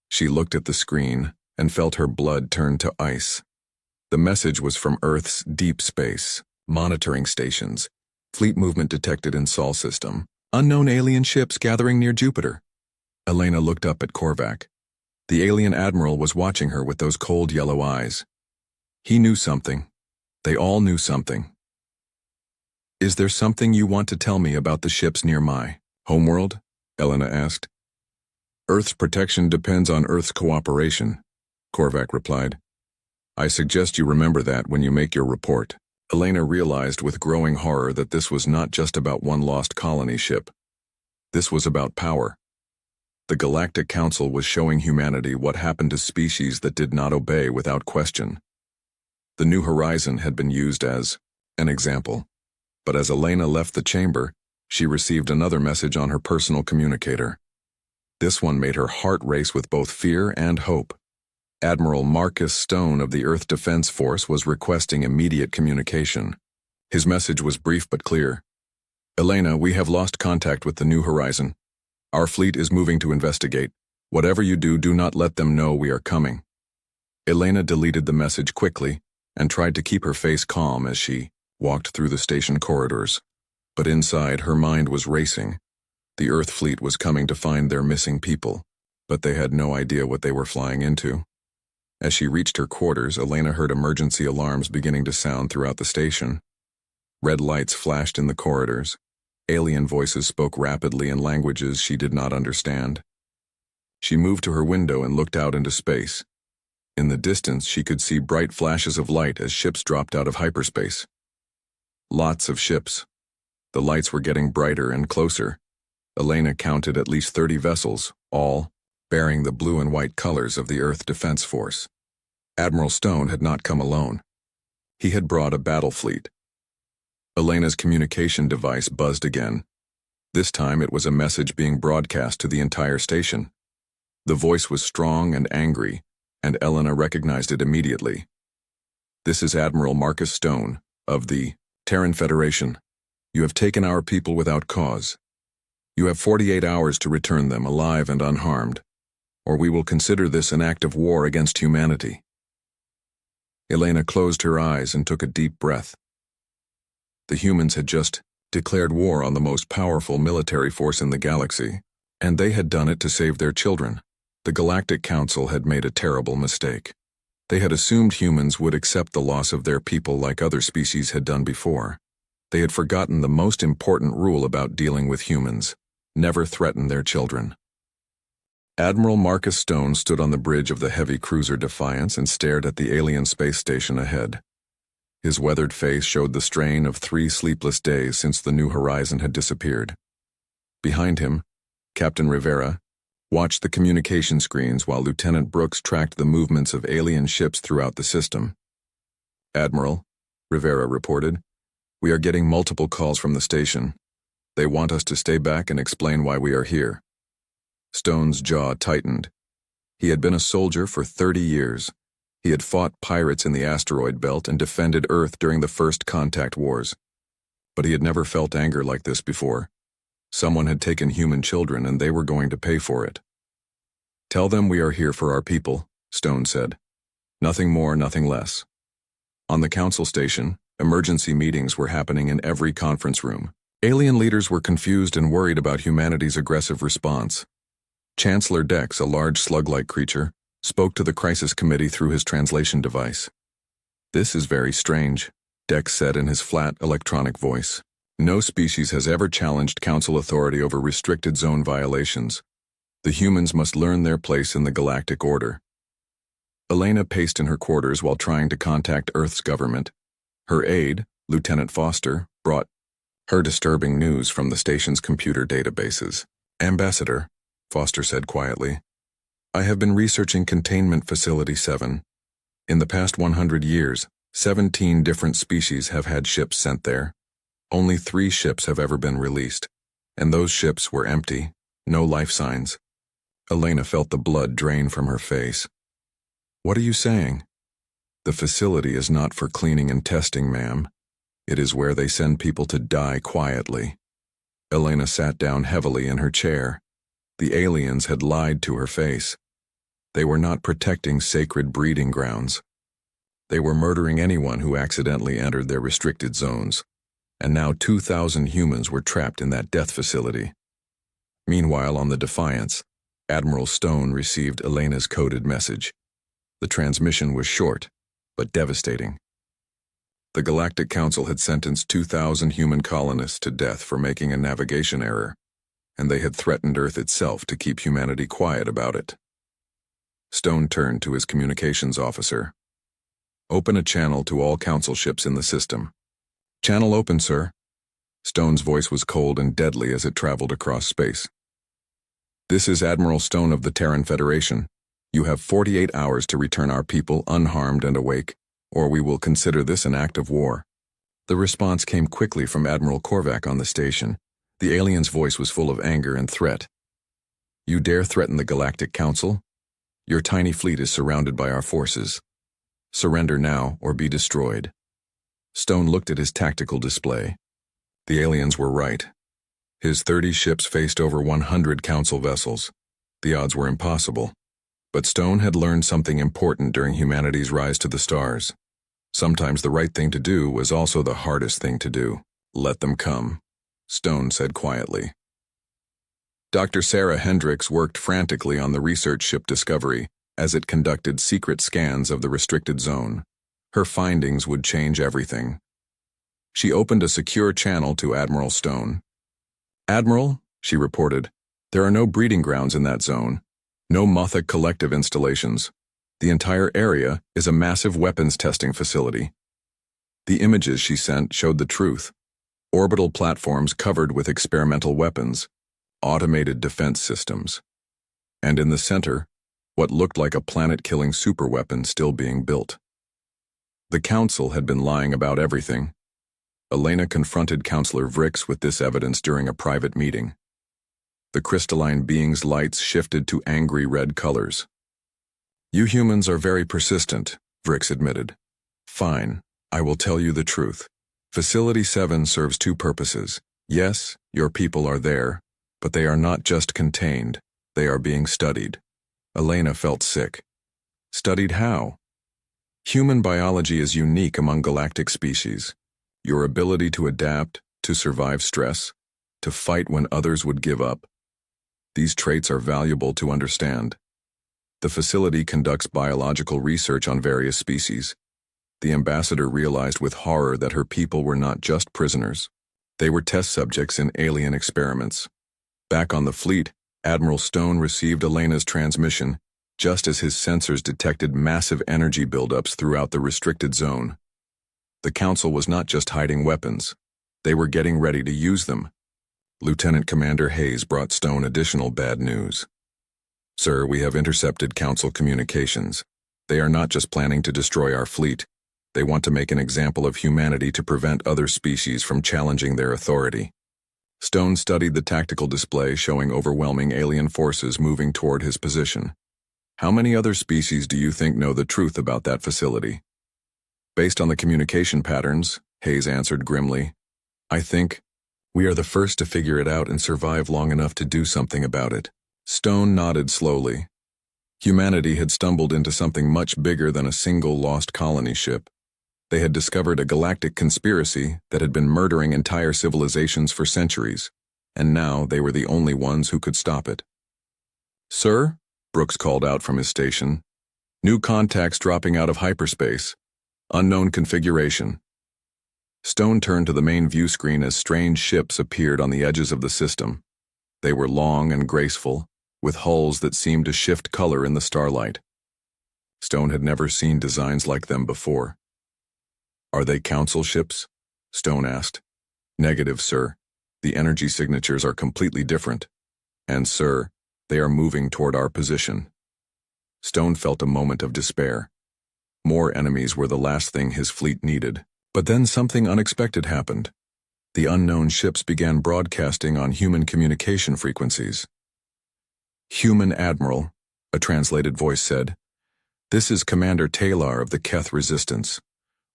She looked at the screen and felt her blood turn to ice. The message was from Earth's deep space monitoring stations. Fleet movement detected in Sol system. Unknown alien ships gathering near Jupiter. Elena looked up at Korvac. The alien admiral was watching her with those cold yellow eyes. He knew something. They all knew something. "Is there something you want to tell me about the ships near my homeworld?" Elena asked. "Earth's protection depends on Earth's cooperation," Korvac replied. "I suggest you remember that when you make your report." Elena realized with growing horror that this was not just about one lost colony ship. This was about power. The Galactic Council was showing humanity what happened to species that did not obey without question. The New Horizon had been used as an example, but as Elena left the chamber, she received another message on her personal communicator. This one made her heart race with both fear and hope. Admiral Marcus Stone of the Earth Defense Force was requesting immediate communication. His message was brief but clear. Elena, we have lost contact with the New Horizon. Our fleet is moving to investigate. Whatever you do, do not let them know we are coming. Elena deleted the message quickly and tried to keep her face calm as she walked through the station corridors. But inside, her mind was racing. The Earth fleet was coming to find their missing people, but they had no idea what they were flying into. As she reached her quarters, Elena heard emergency alarms beginning to sound throughout the station. Red lights flashed in the corridors. Alien voices spoke rapidly in languages she did not understand. She moved to her window and looked out into space. In the distance, she could see bright flashes of light as ships dropped out of hyperspace. Lots of ships. The lights were getting brighter and closer. Elena counted at least 30 vessels, all bearing the blue and white colors of the Earth Defense Force. Admiral Stone had not come alone. He had brought a battle fleet. Elena's communication device buzzed again. This time it was a message being broadcast to the entire station. The voice was strong and angry, and Elena recognized it immediately. This is Admiral Marcus Stone, of the Terran Federation. You have taken our people without cause. You have 48 hours to return them alive and unharmed, or we will consider this an act of war against humanity. Elena closed her eyes and took a deep breath. The humans had just declared war on the most powerful military force in the galaxy, and they had done it to save their children. The Galactic Council had made a terrible mistake. They had assumed humans would accept the loss of their people like other species had done before. They had forgotten the most important rule about dealing with humans: never threaten their children. Admiral Marcus Stone stood on the bridge of the heavy cruiser Defiance and stared at the alien space station ahead. His weathered face showed the strain of 3 sleepless days since the New Horizon had disappeared. Behind him, Captain Rivera watched the communication screens while Lieutenant Brooks tracked the movements of alien ships throughout the system. Admiral, Rivera reported, we are getting multiple calls from the station. They want us to stay back and explain why we are here. Stone's jaw tightened. He had been a soldier for 30 years. He had fought pirates in the asteroid belt and defended Earth during the first contact wars. But he had never felt anger like this before. Someone had taken human children and they were going to pay for it. Tell them we are here for our people, Stone said. Nothing more, nothing less. On the council station, emergency meetings were happening in every conference room. Alien leaders were confused and worried about humanity's aggressive response. Chancellor Dex, a large slug-like creature, spoke to the crisis committee through his translation device. This is very strange, Dex said in his flat, electronic voice. No species has ever challenged council authority over restricted zone violations. The humans must learn their place in the galactic order. Elena paced in her quarters while trying to contact Earth's government. Her aide, Lieutenant Foster, brought her disturbing news from the station's computer databases. Ambassador, Foster said quietly, I have been researching Containment Facility 7. In the past 100 years, 17 different species have had ships sent there. Only 3 ships have ever been released, and those ships were empty, no life signs. Elena felt the blood drain from her face. What are you saying? The facility is not for cleaning and testing, ma'am. It is where they send people to die quietly. Elena sat down heavily in her chair. The aliens had lied to her face. They were not protecting sacred breeding grounds. They were murdering anyone who accidentally entered their restricted zones. And now 2,000 humans were trapped in that death facility. Meanwhile, on the Defiance, Admiral Stone received Elena's coded message. The transmission was short, but devastating. The Galactic Council had sentenced 2,000 human colonists to death for making a navigation error, and they had threatened Earth itself to keep humanity quiet about it. Stone turned to his communications officer. Open a channel to all council ships in the system. Channel open, sir. Stone's voice was cold and deadly as it traveled across space. This is Admiral Stone of the Terran Federation. You have 48 hours to return our people unharmed and awake, or we will consider this an act of war. The response came quickly from Admiral Korvac on the station. The alien's voice was full of anger and threat. You dare threaten the Galactic Council? Your tiny fleet is surrounded by our forces. Surrender now or be destroyed. Stone looked at his tactical display. The aliens were right. His 30 ships faced over 100 Council vessels. The odds were impossible. But Stone had learned something important during humanity's rise to the stars. Sometimes the right thing to do was also the hardest thing to do. Let them come, Stone said quietly. Dr. Sarah Hendricks worked frantically on the research ship Discovery as it conducted secret scans of the restricted zone. Her findings would change everything. She opened a secure channel to Admiral Stone. Admiral, she reported, there are no breeding grounds in that zone. No Mothic collective installations. The entire area is a massive weapons testing facility. The images she sent showed the truth. Orbital platforms covered with experimental weapons, automated defense systems. And in the center, what looked like a planet-killing superweapon still being built. The Council had been lying about everything. Elena confronted Counselor Vrix with this evidence during a private meeting. The crystalline being's lights shifted to angry red colors. You humans are very persistent, Vrix admitted. Fine, I will tell you the truth. Facility 7 serves two purposes. Yes, your people are there, but they are not just contained, they are being studied. Elena felt sick. Studied how? Human biology is unique among galactic species. Your ability to adapt, to survive stress, to fight when others would give up. These traits are valuable to understand. The facility conducts biological research on various species. The ambassador realized with horror that her people were not just prisoners. They were test subjects in alien experiments. Back on the fleet, Admiral Stone received Elena's transmission, just as his sensors detected massive energy buildups throughout the restricted zone. The Council was not just hiding weapons. They were getting ready to use them. Lieutenant Commander Hayes brought Stone additional bad news. Sir, we have intercepted Council communications. They are not just planning to destroy our fleet. They want to make an example of humanity to prevent other species from challenging their authority. Stone studied the tactical display showing overwhelming alien forces moving toward his position. How many other species do you think know the truth about that facility? Based on the communication patterns, Hayes answered grimly, I think we are the first to figure it out and survive long enough to do something about it. Stone nodded slowly. Humanity had stumbled into something much bigger than a single lost colony ship. They had discovered a galactic conspiracy that had been murdering entire civilizations for centuries, and now they were the only ones who could stop it. Sir, Brooks called out from his station. New contacts dropping out of hyperspace. Unknown configuration. Stone turned to the main view screen as strange ships appeared on the edges of the system. They were long and graceful, with hulls that seemed to shift color in the starlight. Stone had never seen designs like them before. Are they Council ships? Stone asked. Negative, sir. The energy signatures are completely different. And, sir, they are moving toward our position. Stone felt a moment of despair. More enemies were the last thing his fleet needed. But then something unexpected happened. The unknown ships began broadcasting on human communication frequencies. Human Admiral, a translated voice said. This is Commander Taylor of the Keth Resistance.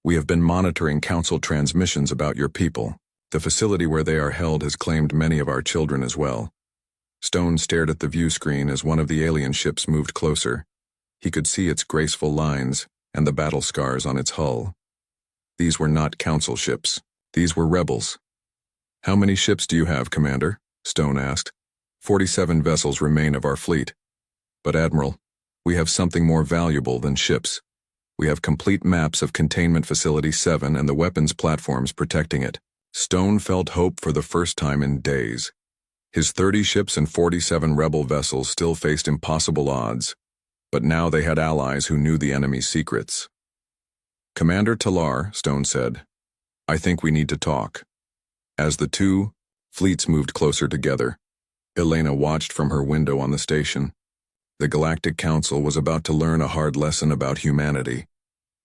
We have been monitoring Council transmissions about your people. The facility where they are held has claimed many of our children as well. Stone stared at the view screen as one of the alien ships moved closer. He could see its graceful lines and the battle scars on its hull. These were not Council ships. These were rebels. How many ships do you have, Commander? Stone asked. 47 vessels remain of our fleet. But Admiral, we have something more valuable than ships. We have complete maps of Containment Facility 7 and the weapons platforms protecting it. Stone felt hope for the first time in days. His 30 ships and 47 rebel vessels still faced impossible odds, but now they had allies who knew the enemy's secrets. Commander Talar, Stone said, I think we need to talk. As the two fleets moved closer together, Elena watched from her window on the station. The Galactic Council was about to learn a hard lesson about humanity.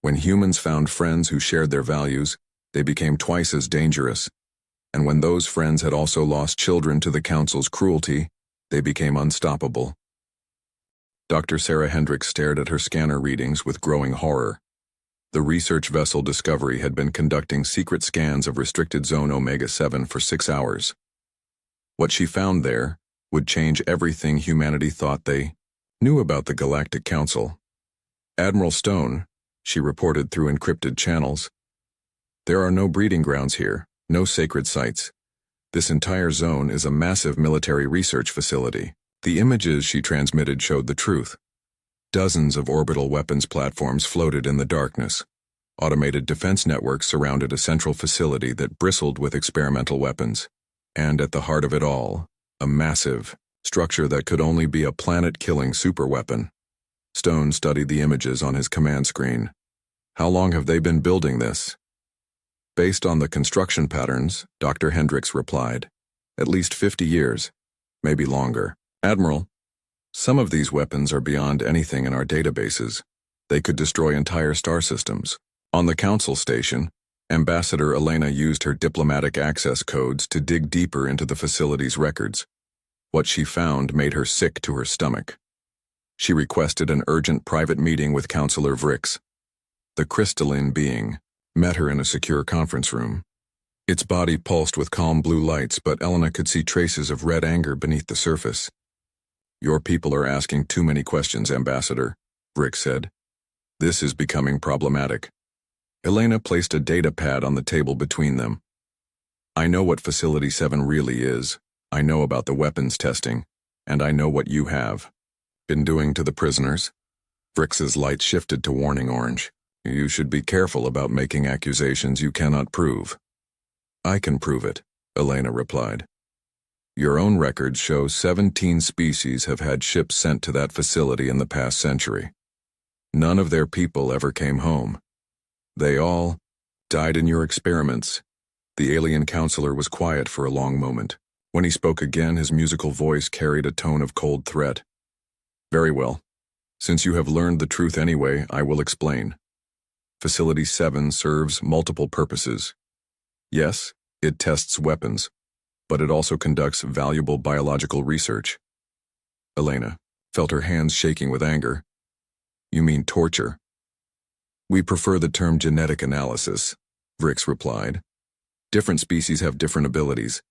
When humans found friends who shared their values, they became twice as dangerous. And when those friends had also lost children to the Council's cruelty, they became unstoppable. Dr. Sarah Hendricks stared at her scanner readings with growing horror. The research vessel Discovery had been conducting secret scans of restricted zone Omega-7 for 6 hours. What she found there would change everything humanity thought they knew about the Galactic Council. Admiral Stone, she reported through encrypted channels, there are no breeding grounds here, no sacred sites. This entire zone is a massive military research facility. The images she transmitted showed the truth. Dozens of orbital weapons platforms floated in the darkness. Automated defense networks surrounded a central facility that bristled with experimental weapons. And at the heart of it all, a massive structure that could only be a planet-killing superweapon. Stone studied the images on his command screen. How long have they been building this? Based on the construction patterns, Dr. Hendricks replied, at least 50 years, maybe longer. Admiral, some of these weapons are beyond anything in our databases. They could destroy entire star systems. On the Council station, Ambassador Elena used her diplomatic access codes to dig deeper into the facility's records. What she found made her sick to her stomach. She requested an urgent private meeting with Counselor Vrix. The crystalline being met her in a secure conference room. Its body pulsed with calm blue lights, but Elena could see traces of red anger beneath the surface. Your people are asking too many questions, Ambassador, Vrix said. This is becoming problematic. Elena placed a data pad on the table between them. I know what Facility 7 really is. I know about the weapons testing, and I know what you have been doing to the prisoners. Vrix's light shifted to warning orange. You should be careful about making accusations you cannot prove. I can prove it, Elena replied. Your own records show 17 species have had ships sent to that facility in the past century. None of their people ever came home. They all died in your experiments. The alien counselor was quiet for a long moment. When he spoke again, his musical voice carried a tone of cold threat. Very well. Since you have learned the truth anyway, I will explain. Facility 7 serves multiple purposes. Yes, it tests weapons, but it also conducts valuable biological research. Elena felt her hands shaking with anger. You mean torture? We prefer the term genetic analysis, Vrix replied. Different species have different abilities.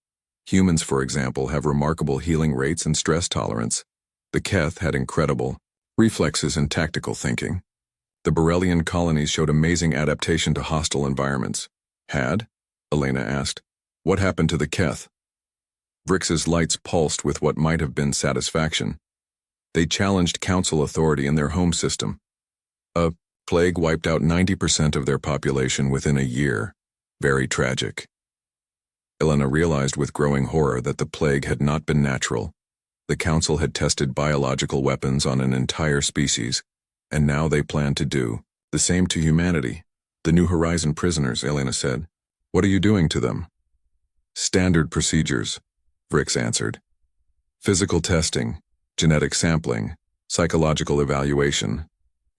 Humans, for example, have remarkable healing rates and stress tolerance. The Keth had incredible reflexes and tactical thinking. The Borrelian colonies showed amazing adaptation to hostile environments. Had? Elena asked. What happened to the Keth? Vrix's lights pulsed with what might have been satisfaction. They challenged council authority in their home system. A plague wiped out 90% of their population within a year. Very tragic. Elena realized with growing horror that the plague had not been natural. The council had tested biological weapons on an entire species, and now they plan to do the same to humanity. The New Horizon prisoners, Elena said. What are you doing to them? Standard procedures, Vrix answered. Physical testing, genetic sampling, psychological evaluation.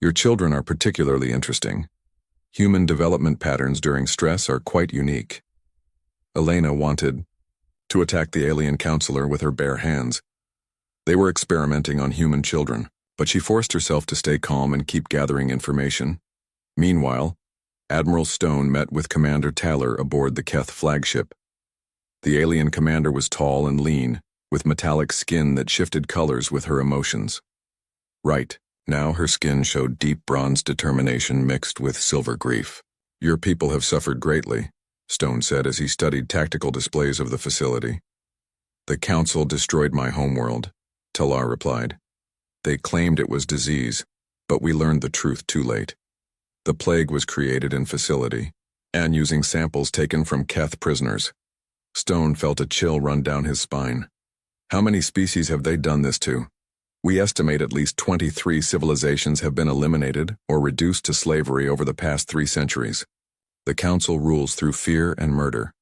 Your children are particularly interesting. Human development patterns during stress are quite unique. Elena wanted to attack the alien counselor with her bare hands. They were experimenting on human children, but she forced herself to stay calm and keep gathering information. Meanwhile, Admiral Stone met with Commander Taylor aboard the Keth flagship. The alien commander was tall and lean, with metallic skin that shifted colors with her emotions. Right, now her skin showed deep bronze determination mixed with silver grief. Your people have suffered greatly, Stone said as he studied tactical displays of the facility. The Council destroyed my homeworld, Talar replied. They claimed it was disease, but we learned the truth too late. The plague was created in facility, and using samples taken from Keth prisoners. Stone felt a chill run down his spine. How many species have they done this to? We estimate at least 23 civilizations have been eliminated or reduced to slavery over the past 3 centuries. The Council rules through fear and murder.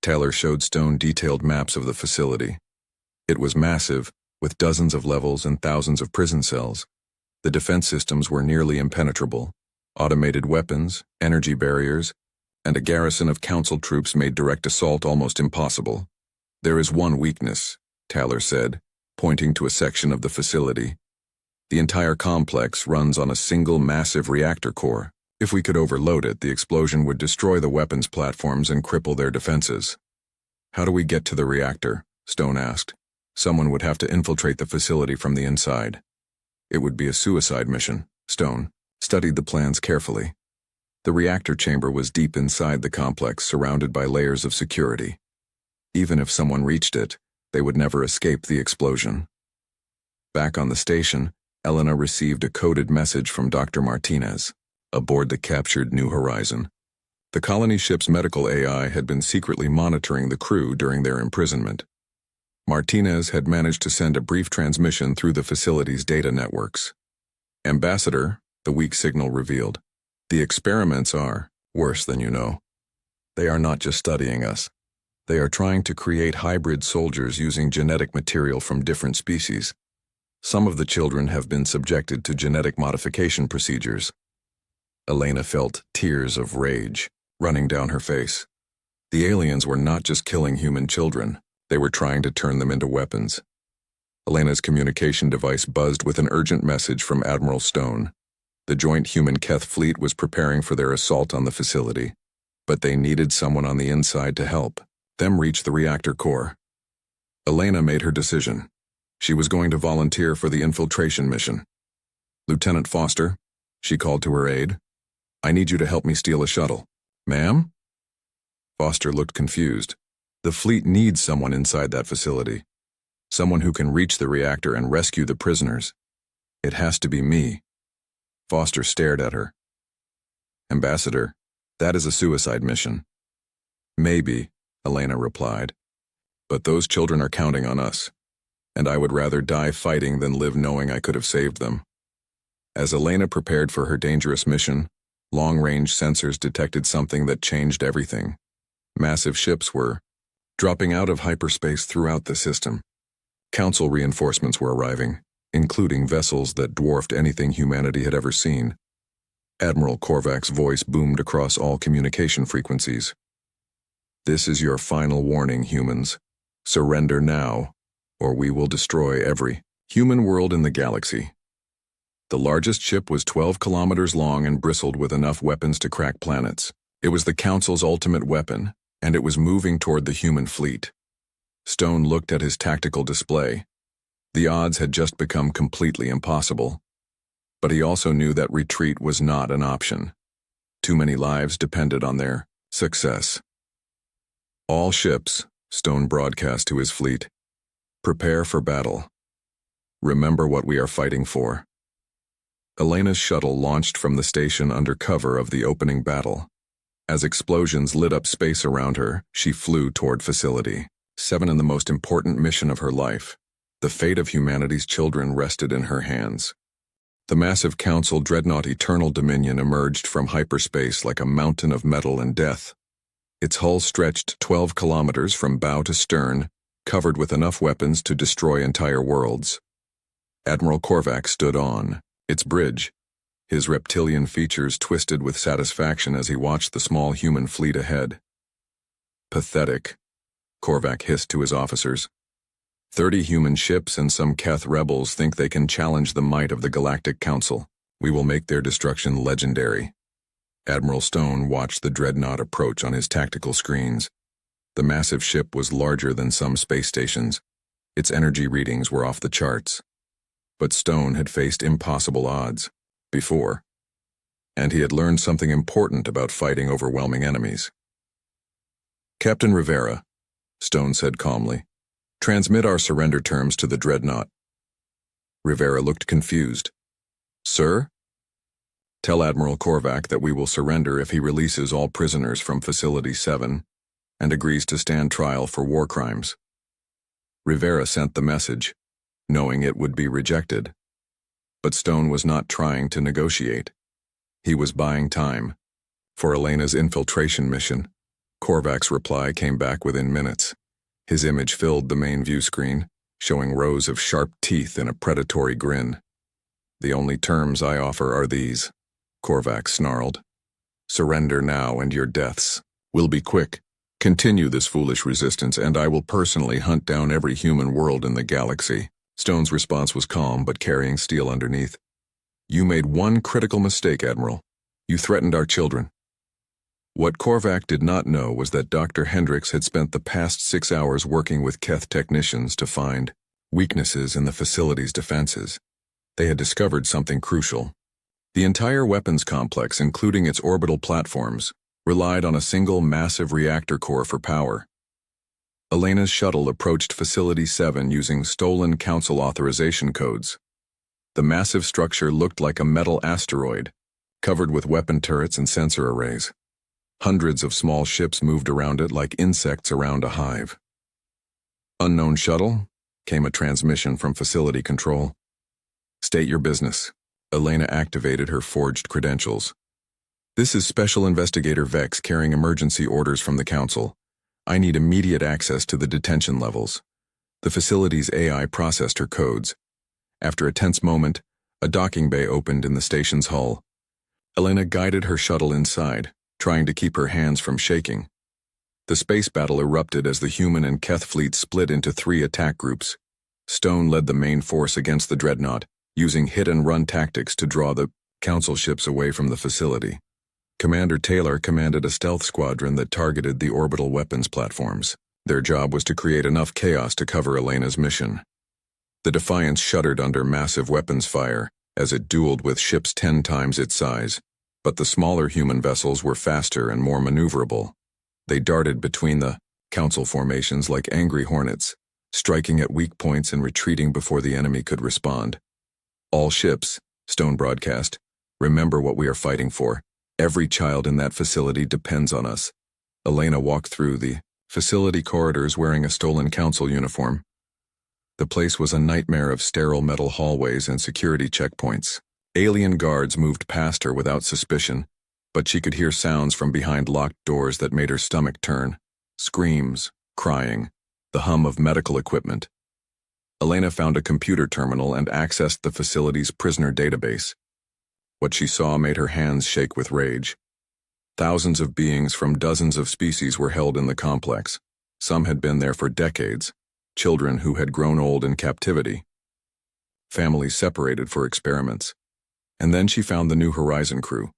Taylor showed Stone detailed maps of the facility. It was massive, with dozens of levels and thousands of prison cells. The defense systems were nearly impenetrable. Automated weapons, energy barriers, and a garrison of Council troops made direct assault almost impossible. There is one weakness, Taylor said, pointing to a section of the facility. The entire complex runs on a single massive reactor core. If we could overload it, the explosion would destroy the weapons platforms and cripple their defenses. How do we get to the reactor? Stone asked. Someone would have to infiltrate the facility from the inside. It would be a suicide mission. Stone studied the plans carefully. The reactor chamber was deep inside the complex, surrounded by layers of security. Even if someone reached it, they would never escape the explosion. Back on the station, Elena received a coded message from Dr. Martinez, aboard the captured New Horizon. The colony ship's medical AI had been secretly monitoring the crew during their imprisonment. Martinez had managed to send a brief transmission through the facility's data networks. Ambassador, the weak signal revealed, the experiments are worse than you know. They are not just studying us. They are trying to create hybrid soldiers using genetic material from different species. Some of the children have been subjected to genetic modification procedures. Elena felt tears of rage running down her face. The aliens were not just killing human children. They were trying to turn them into weapons. Elena's communication device buzzed with an urgent message from Admiral Stone. The joint human-Keth fleet was preparing for their assault on the facility, but they needed someone on the inside to help them reach the reactor core. Elena made her decision. She was going to volunteer for the infiltration mission. Lieutenant Foster, she called to her aide, I need you to help me steal a shuttle. Ma'am? Foster looked confused. The fleet needs someone inside that facility. Someone who can reach the reactor and rescue the prisoners. It has to be me. Foster stared at her. Ambassador, that is a suicide mission. Maybe, Elena replied. But those children are counting on us, and I would rather die fighting than live knowing I could have saved them. As Elena prepared for her dangerous mission, long-range sensors detected something that changed everything. Massive ships were dropping out of hyperspace throughout the system. Council reinforcements were arriving, including vessels that dwarfed anything humanity had ever seen. Admiral Korvac's voice boomed across all communication frequencies. This is your final warning, humans. Surrender now, or we will destroy every human world in the galaxy. The largest ship was 12 kilometers long and bristled with enough weapons to crack planets. It was the Council's ultimate weapon, and it was moving toward the human fleet. Stone looked at his tactical display. The odds had just become completely impossible. But he also knew that retreat was not an option. Too many lives depended on their success. All ships, Stone broadcast to his fleet, prepare for battle. Remember what we are fighting for. Elena's shuttle launched from the station under cover of the opening battle. As explosions lit up space around her, she flew toward Facility 7 in the most important mission of her life. The fate of humanity's children rested in her hands. The massive Council dreadnought Eternal Dominion emerged from hyperspace like a mountain of metal and death. Its hull stretched 12 kilometers from bow to stern, covered with enough weapons to destroy entire worlds. Admiral Korvac stood on its bridge, his reptilian features twisted with satisfaction as he watched the small human fleet ahead. Pathetic, Korvac hissed to his officers. 30 human ships and some Keth rebels think they can challenge the might of the Galactic Council. We will make their destruction legendary. Admiral Stone watched the dreadnought approach on his tactical screens. The massive ship was larger than some space stations. Its energy readings were off the charts. But Stone had faced impossible odds before, and he had learned something important about fighting overwhelming enemies. Captain Rivera, Stone said calmly, transmit our surrender terms to the dreadnought. Rivera looked confused. Sir? Tell Admiral Korvac that we will surrender if he releases all prisoners from Facility 7 and agrees to stand trial for war crimes. Rivera sent the message. knowing it would be rejected. But Stone was not trying to negotiate. He was buying time. For Elena's infiltration mission, Korvac's reply came back within minutes. His image filled the main view screen, showing rows of sharp teeth in a predatory grin. "The only terms I offer are these," Korvac snarled. "Surrender now and your deaths will be quick. Continue this foolish resistance and I will personally hunt down every human world in the galaxy." Stone's response was calm but carrying steel underneath. "You made one critical mistake, Admiral. You threatened our children." What Korvac did not know was that Dr. Hendricks had spent the past 6 hours working with Keth technicians to find weaknesses in the facility's defenses. They had discovered something crucial. The entire weapons complex, including its orbital platforms, relied on a single massive reactor core for power. Elena's shuttle approached Facility 7 using stolen Council authorization codes. The massive structure looked like a metal asteroid, covered with weapon turrets and sensor arrays. Hundreds of small ships moved around it like insects around a hive. "Unknown shuttle," came a transmission from Facility Control. "State your business." Elena activated her forged credentials. "This is Special Investigator Vex carrying emergency orders from the Council. I need immediate access to the detention levels." The facility's AI processed her codes. After a tense moment, a docking bay opened in the station's hull. Elena guided her shuttle inside, trying to keep her hands from shaking. The space battle erupted as the human and Keth fleets split into 3 attack groups. Stone led the main force against the dreadnought, using hit-and-run tactics to draw the Council ships away from the facility. Commander Taylor commanded a stealth squadron that targeted the orbital weapons platforms. Their job was to create enough chaos to cover Elena's mission. The Defiance shuddered under massive weapons fire as it dueled with ships 10 times its size, but the smaller human vessels were faster and more maneuverable. They darted between the Council formations like angry hornets, striking at weak points and retreating before the enemy could respond. "All ships," Stone broadcast, "remember what we are fighting for. Every child in that facility depends on us." Elena walked through the facility corridors wearing a stolen Council uniform. The place was a nightmare of sterile metal hallways and security checkpoints. Alien guards moved past her without suspicion, but she could hear sounds from behind locked doors that made her stomach turn. Screams, crying, the hum of medical equipment. Elena found a computer terminal and accessed the facility's prisoner database. What she saw made her hands shake with rage. Thousands of beings from dozens of species were held in the complex. Some had been there for decades, children who had grown old in captivity. Families separated for experiments. And then she found the New Horizon crew.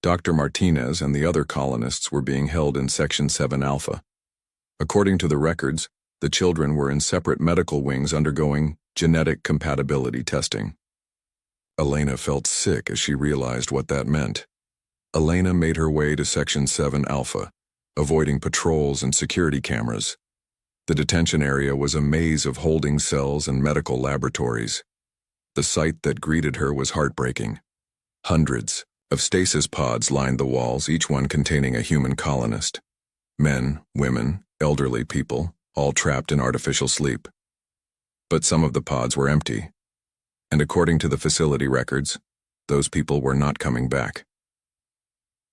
Dr. Martinez and the other colonists were being held in Section 7 Alpha. According to the records, the children were in separate medical wings undergoing genetic compatibility testing. Elena felt sick as she realized what that meant. Elena made her way to Section 7 Alpha, avoiding patrols and security cameras. The detention area was a maze of holding cells and medical laboratories. The sight that greeted her was heartbreaking. Hundreds of stasis pods lined the walls, each one containing a human colonist. Men, women, elderly people, all trapped in artificial sleep. But some of the pods were empty. And according to the facility records, those people were not coming back.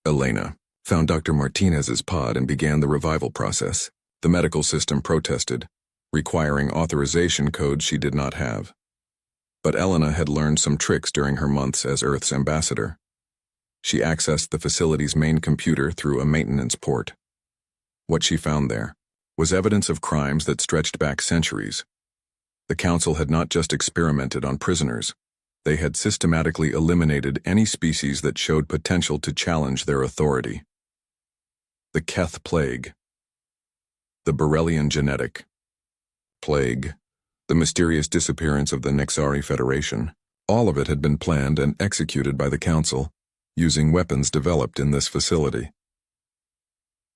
Elena found Dr. Martinez's pod and began the revival process. The medical system protested, requiring authorization codes she did not have. But Elena had learned some tricks during her months as Earth's ambassador. She accessed the facility's main computer through a maintenance port. What she found there was evidence of crimes that stretched back centuries. The Council had not just experimented on prisoners. They had systematically eliminated any species that showed potential to challenge their authority. The Keth Plague. The Borrelian Genetic Plague. The mysterious disappearance of the Nexari Federation. All of it had been planned and executed by the Council, using weapons developed in this facility.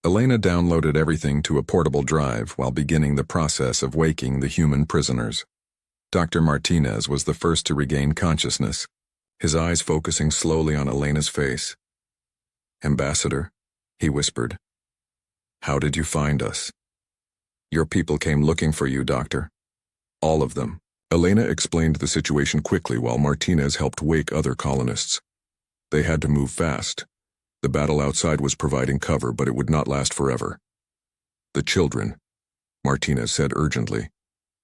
Elena downloaded everything to a portable drive while beginning the process of waking the human prisoners. Dr. Martinez was the first to regain consciousness, his eyes focusing slowly on Elena's face. "Ambassador," he whispered, "how did you find us?" "Your people came looking for you, Doctor. All of them. Elena explained the situation quickly while Martinez helped wake other colonists. They had to move fast. The battle outside was providing cover, but it would not last forever. The children, Martinez said urgently.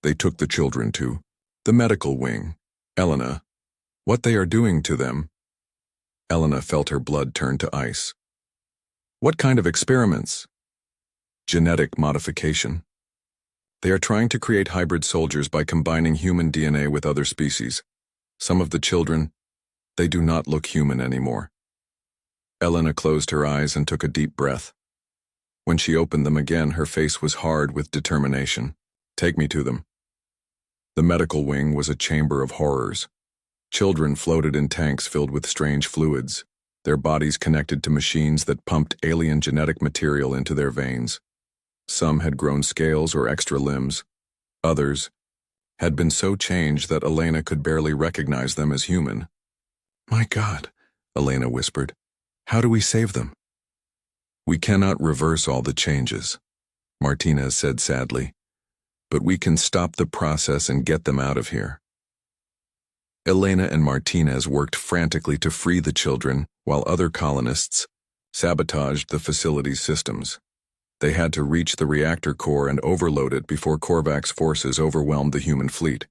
They took the children to the medical wing. Elena, what they are doing to them? Elena felt her blood turn to ice. What kind of experiments? Genetic modification. They are trying to create hybrid soldiers by combining human DNA with other species. Some of the children, they do not look human anymore. Elena closed her eyes and took a deep breath. When she opened them again, her face was hard with determination. Take me to them. The medical wing was a chamber of horrors. Children floated in tanks filled with strange fluids, their bodies connected to machines that pumped alien genetic material into their veins. Some had grown scales or extra limbs. Others had been so changed that Elena could barely recognize them as human. My God, Elena whispered. How do we save them? We cannot reverse all the changes, Martinez said sadly, but we can stop the process and get them out of here. Elena and Martinez worked frantically to free the children while other colonists sabotaged the facility's systems. They had to reach the reactor core and overload it before Korvac's forces overwhelmed the human fleet.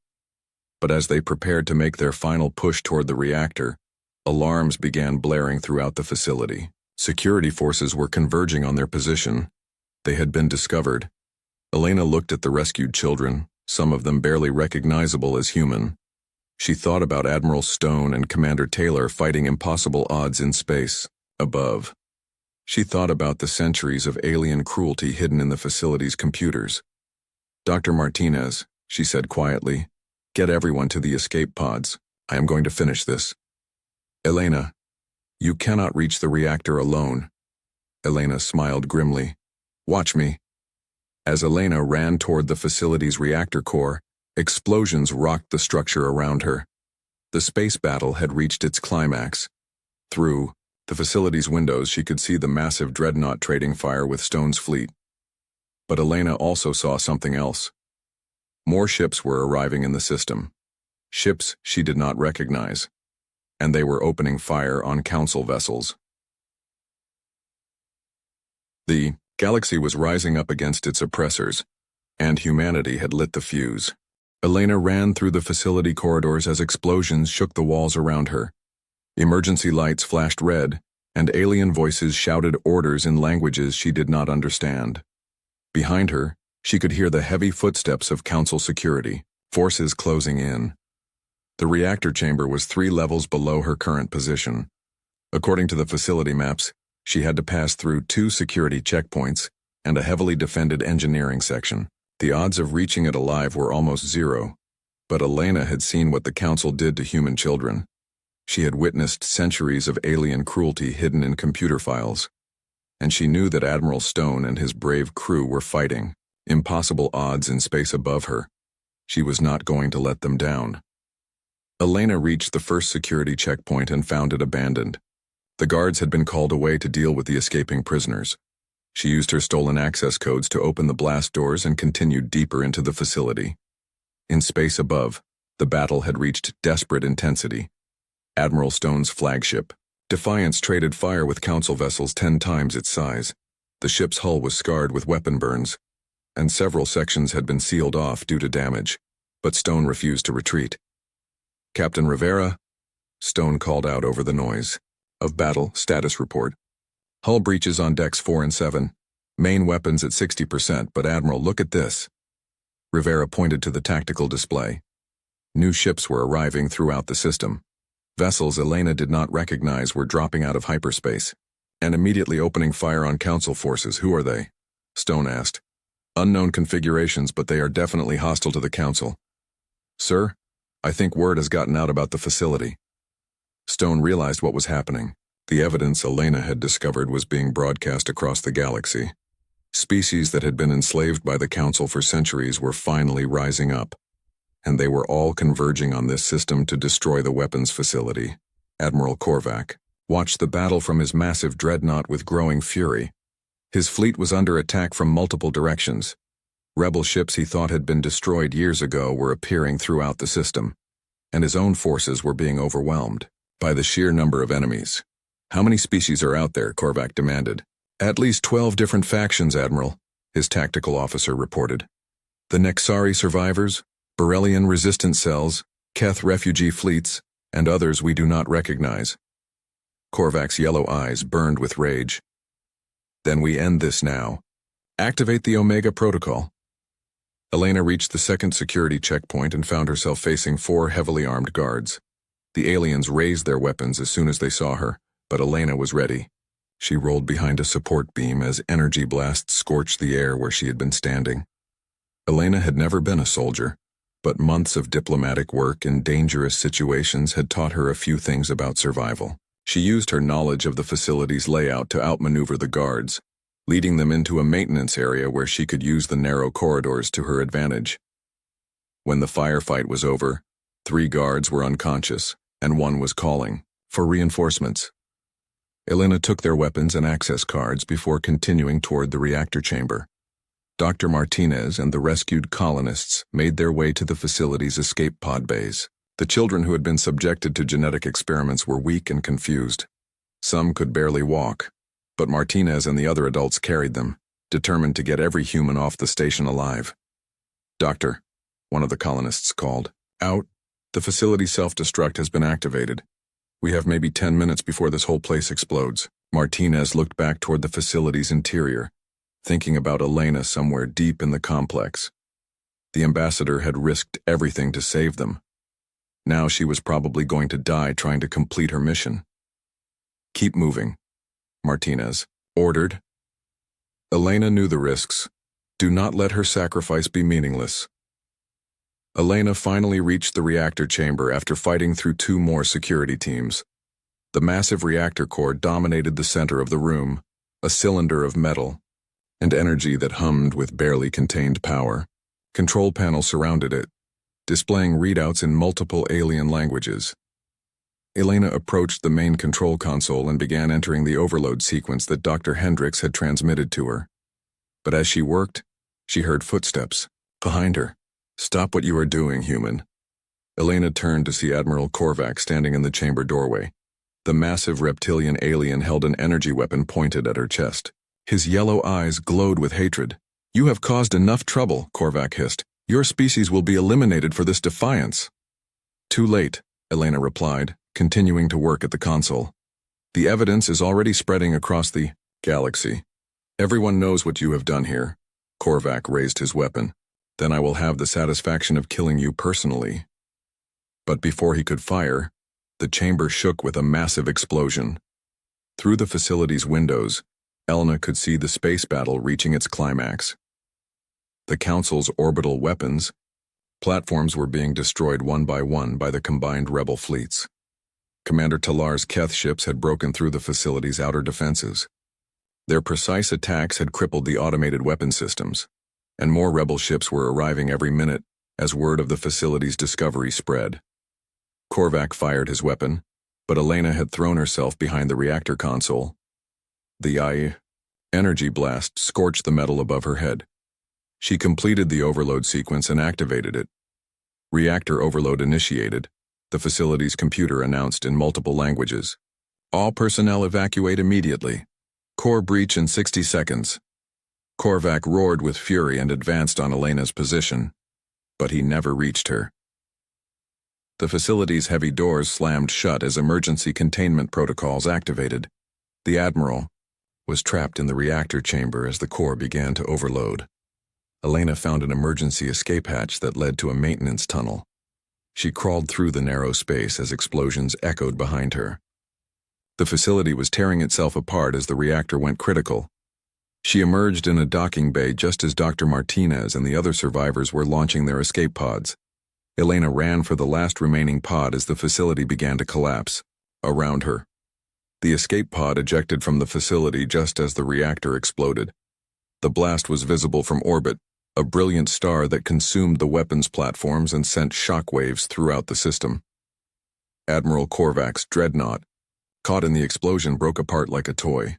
But as they prepared to make their final push toward the reactor, alarms began blaring throughout the facility. Security forces were converging on their position. They had been discovered. Elena looked at the rescued children, some of them barely recognizable as human. She thought about Admiral Stone and Commander Taylor fighting impossible odds in space, above. She thought about the centuries of alien cruelty hidden in the facility's computers. Dr. Martinez, she said quietly, get everyone to the escape pods. I am going to finish this. Elena, you cannot reach the reactor alone. Elena smiled grimly. Watch me. As Elena ran toward the facility's reactor core, explosions rocked the structure around her. The space battle had reached its climax. Through the facility's windows, she could see the massive dreadnought trading fire with Stone's fleet. But Elena also saw something else. More ships were arriving in the system. Ships she did not recognize. And they were opening fire on Council vessels. The galaxy was rising up against its oppressors, and humanity had lit the fuse. Elena ran through the facility corridors as explosions shook the walls around her. Emergency lights flashed red, and alien voices shouted orders in languages she did not understand. Behind her, she could hear the heavy footsteps of Council security, forces closing in. The reactor chamber was 3 levels below her current position. According to the facility maps, she had to pass through 2 security checkpoints and a heavily defended engineering section. The odds of reaching it alive were almost 0, but Elena had seen what the Council did to human children. She had witnessed centuries of alien cruelty hidden in computer files, and she knew that Admiral Stone and his brave crew were fighting impossible odds in space above her. She was not going to let them down. Elena reached the first security checkpoint and found it abandoned. The guards had been called away to deal with the escaping prisoners. She used her stolen access codes to open the blast doors and continued deeper into the facility. In space above, the battle had reached desperate intensity. Admiral Stone's flagship, Defiance, traded fire with Council vessels 10 times its size. The ship's hull was scarred with weapon burns, and several sections had been sealed off due to damage, but Stone refused to retreat. Captain Rivera, Stone called out over the noise. Of battle, status report. Hull breaches on decks 4 and 7. Main weapons at 60%, but Admiral, look at this. Rivera pointed to the tactical display. New ships were arriving throughout the system. Vessels Elena did not recognize were dropping out of hyperspace and immediately opening fire on Council forces. Who are they? Stone asked. Unknown configurations, but they are definitely hostile to the Council. Sir, I think word has gotten out about the facility. Stone realized what was happening. The evidence Elena had discovered was being broadcast across the galaxy. Species that had been enslaved by the Council for centuries were finally rising up, and they were all converging on this system to destroy the weapons facility. Admiral Korvac watched the battle from his massive dreadnought with growing fury. His fleet was under attack from multiple directions. Rebel ships he thought had been destroyed years ago were appearing throughout the system, and his own forces were being overwhelmed by the sheer number of enemies. "How many species are out there?" Korvac demanded. "At least 12 different factions, Admiral," his tactical officer reported. "The Nexari survivors, Borrelian resistant cells, Keth refugee fleets, and others we do not recognize." Korvac's yellow eyes burned with rage. "Then we end this now. Activate the Omega Protocol." Elena reached the second security checkpoint and found herself facing 4 heavily armed guards. The aliens raised their weapons as soon as they saw her, but Elena was ready. She rolled behind a support beam as energy blasts scorched the air where she had been standing. Elena had never been a soldier, but months of diplomatic work in dangerous situations had taught her a few things about survival. She used her knowledge of the facility's layout to outmaneuver the guards, leading them into a maintenance area where she could use the narrow corridors to her advantage. When the firefight was over, 3 guards were unconscious, and 1 was calling for reinforcements. Elena took their weapons and access cards before continuing toward the reactor chamber. Dr. Martinez and the rescued colonists made their way to the facility's escape pod bays. The children who had been subjected to genetic experiments were weak and confused. Some could barely walk, but Martinez and the other adults carried them, determined to get every human off the station alive. "Doctor," one of the colonists called. "Out. The facility self-destruct has been activated. We have maybe 10 minutes before this whole place explodes." Martinez looked back toward the facility's interior, thinking about Elena somewhere deep in the complex. The ambassador had risked everything to save them. Now she was probably going to die trying to complete her mission. "Keep moving," Martinez ordered. Elena knew the risks. Do not let her sacrifice be meaningless. Elena finally reached the reactor chamber after fighting through 2 more security teams. The massive reactor core dominated the center of the room, a cylinder of metal, and energy that hummed with barely contained power. Control panels surrounded it, displaying readouts in multiple alien languages. Elena approached the main control console and began entering the overload sequence that Dr. Hendricks had transmitted to her. But as she worked, she heard footsteps behind her. "Stop what you are doing, human." Elena turned to see Admiral Korvac standing in the chamber doorway. The massive reptilian alien held an energy weapon pointed at her chest. His yellow eyes glowed with hatred. "You have caused enough trouble," Korvac hissed. "Your species will be eliminated for this defiance." "Too late," Elena replied, continuing to work at the console. "The evidence is already spreading across the galaxy. Everyone knows what you have done here." Korvac raised his weapon. "Then I will have the satisfaction of killing you personally." But before he could fire, the chamber shook with a massive explosion. Through the facility's windows, Elena could see the space battle reaching its climax. The Council's orbital weapons, platforms were being destroyed one by the combined rebel fleets. Commander Talar's Keth ships had broken through the facility's outer defenses. Their precise attacks had crippled the automated weapon systems, and more rebel ships were arriving every minute as word of the facility's discovery spread. Korvac fired his weapon, but Elena had thrown herself behind the reactor console. The energy blast scorched the metal above her head. She completed the overload sequence and activated it. Reactor overload initiated, the facility's computer announced in multiple languages. "All personnel evacuate immediately. Core breach in 60 seconds. Korvac roared with fury and advanced on Elena's position, but he never reached her. The facility's heavy doors slammed shut as emergency containment protocols activated. The Admiral was trapped in the reactor chamber as the core began to overload. Elena found an emergency escape hatch that led to a maintenance tunnel. She crawled through the narrow space as explosions echoed behind her. The facility was tearing itself apart as the reactor went critical. She emerged in a docking bay just as Dr. Martinez and the other survivors were launching their escape pods. Elena ran for the last remaining pod as the facility began to collapse around her. The escape pod ejected from the facility just as the reactor exploded. The blast was visible from orbit, a brilliant star that consumed the weapons platforms and sent shockwaves throughout the system. Admiral Korvac's dreadnought, caught in the explosion, broke apart like a toy.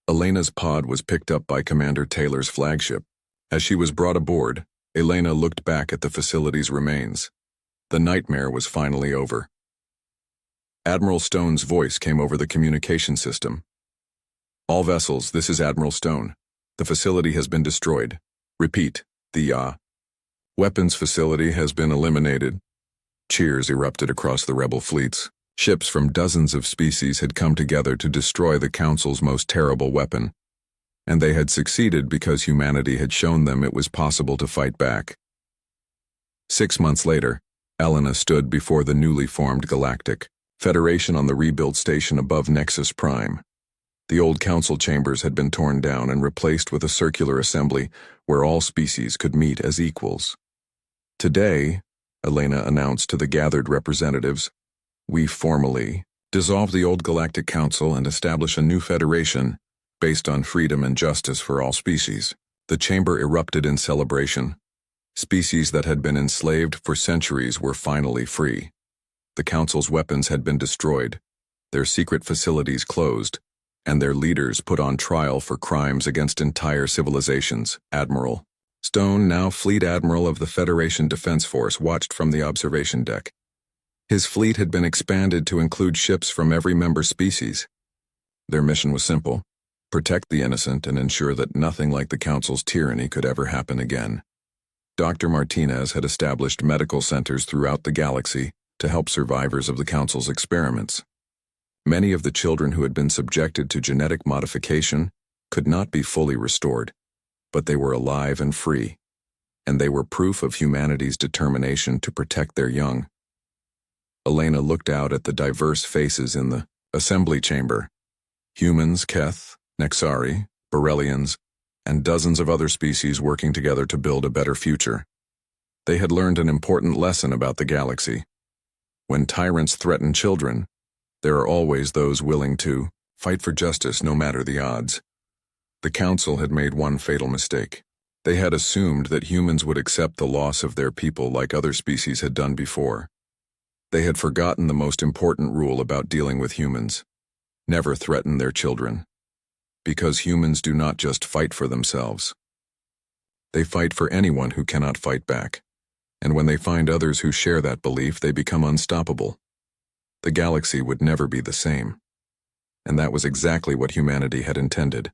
Elena's pod was picked up by Commander Taylor's flagship, As she was brought aboard, Elena looked back at the facility's remains. The nightmare was finally over. Admiral Stone's voice came over the communication system. "All vessels, this is Admiral Stone. The facility has been destroyed. Repeat, the weapons facility has been eliminated." Cheers erupted across the rebel fleets. Ships from dozens of species had come together to destroy the Council's most terrible weapon, and they had succeeded because humanity had shown them it was possible to fight back. 6 months later, Elena stood before the newly formed Galactic Federation on the rebuilt station above Nexus Prime. The old council chambers had been torn down and replaced with a circular assembly where all species could meet as equals. "Today," Elena announced to the gathered representatives, "we formally dissolve the old Galactic Council and establish a new federation based on freedom and justice for all species." The chamber erupted in celebration. Species that had been enslaved for centuries were finally free. The Council's weapons had been destroyed, their secret facilities closed, and their leaders put on trial for crimes against entire civilizations. Admiral Stone, now Fleet Admiral of the Federation Defense Force, watched from the observation deck. His fleet had been expanded to include ships from every member species. Their mission was simple: protect the innocent and ensure that nothing like the Council's tyranny could ever happen again. Dr. Martinez had established medical centers throughout the galaxy to help survivors of the Council's experiments. Many of the children who had been subjected to genetic modification could not be fully restored, but they were alive and free, and they were proof of humanity's determination to protect their young. Elena looked out at the diverse faces in the assembly chamber. Humans, Keth, Nexari, Borrelians, and dozens of other species working together to build a better future. They had learned an important lesson about the galaxy. When tyrants threaten children, there are always those willing to fight for justice no matter the odds. The Council had made one fatal mistake. They had assumed that humans would accept the loss of their people like other species had done before. They had forgotten the most important rule about dealing with humans: never threaten their children. Because humans do not just fight for themselves. They fight for anyone who cannot fight back, and when they find others who share that belief, they become unstoppable. The galaxy would never be the same, and that was exactly what humanity had intended.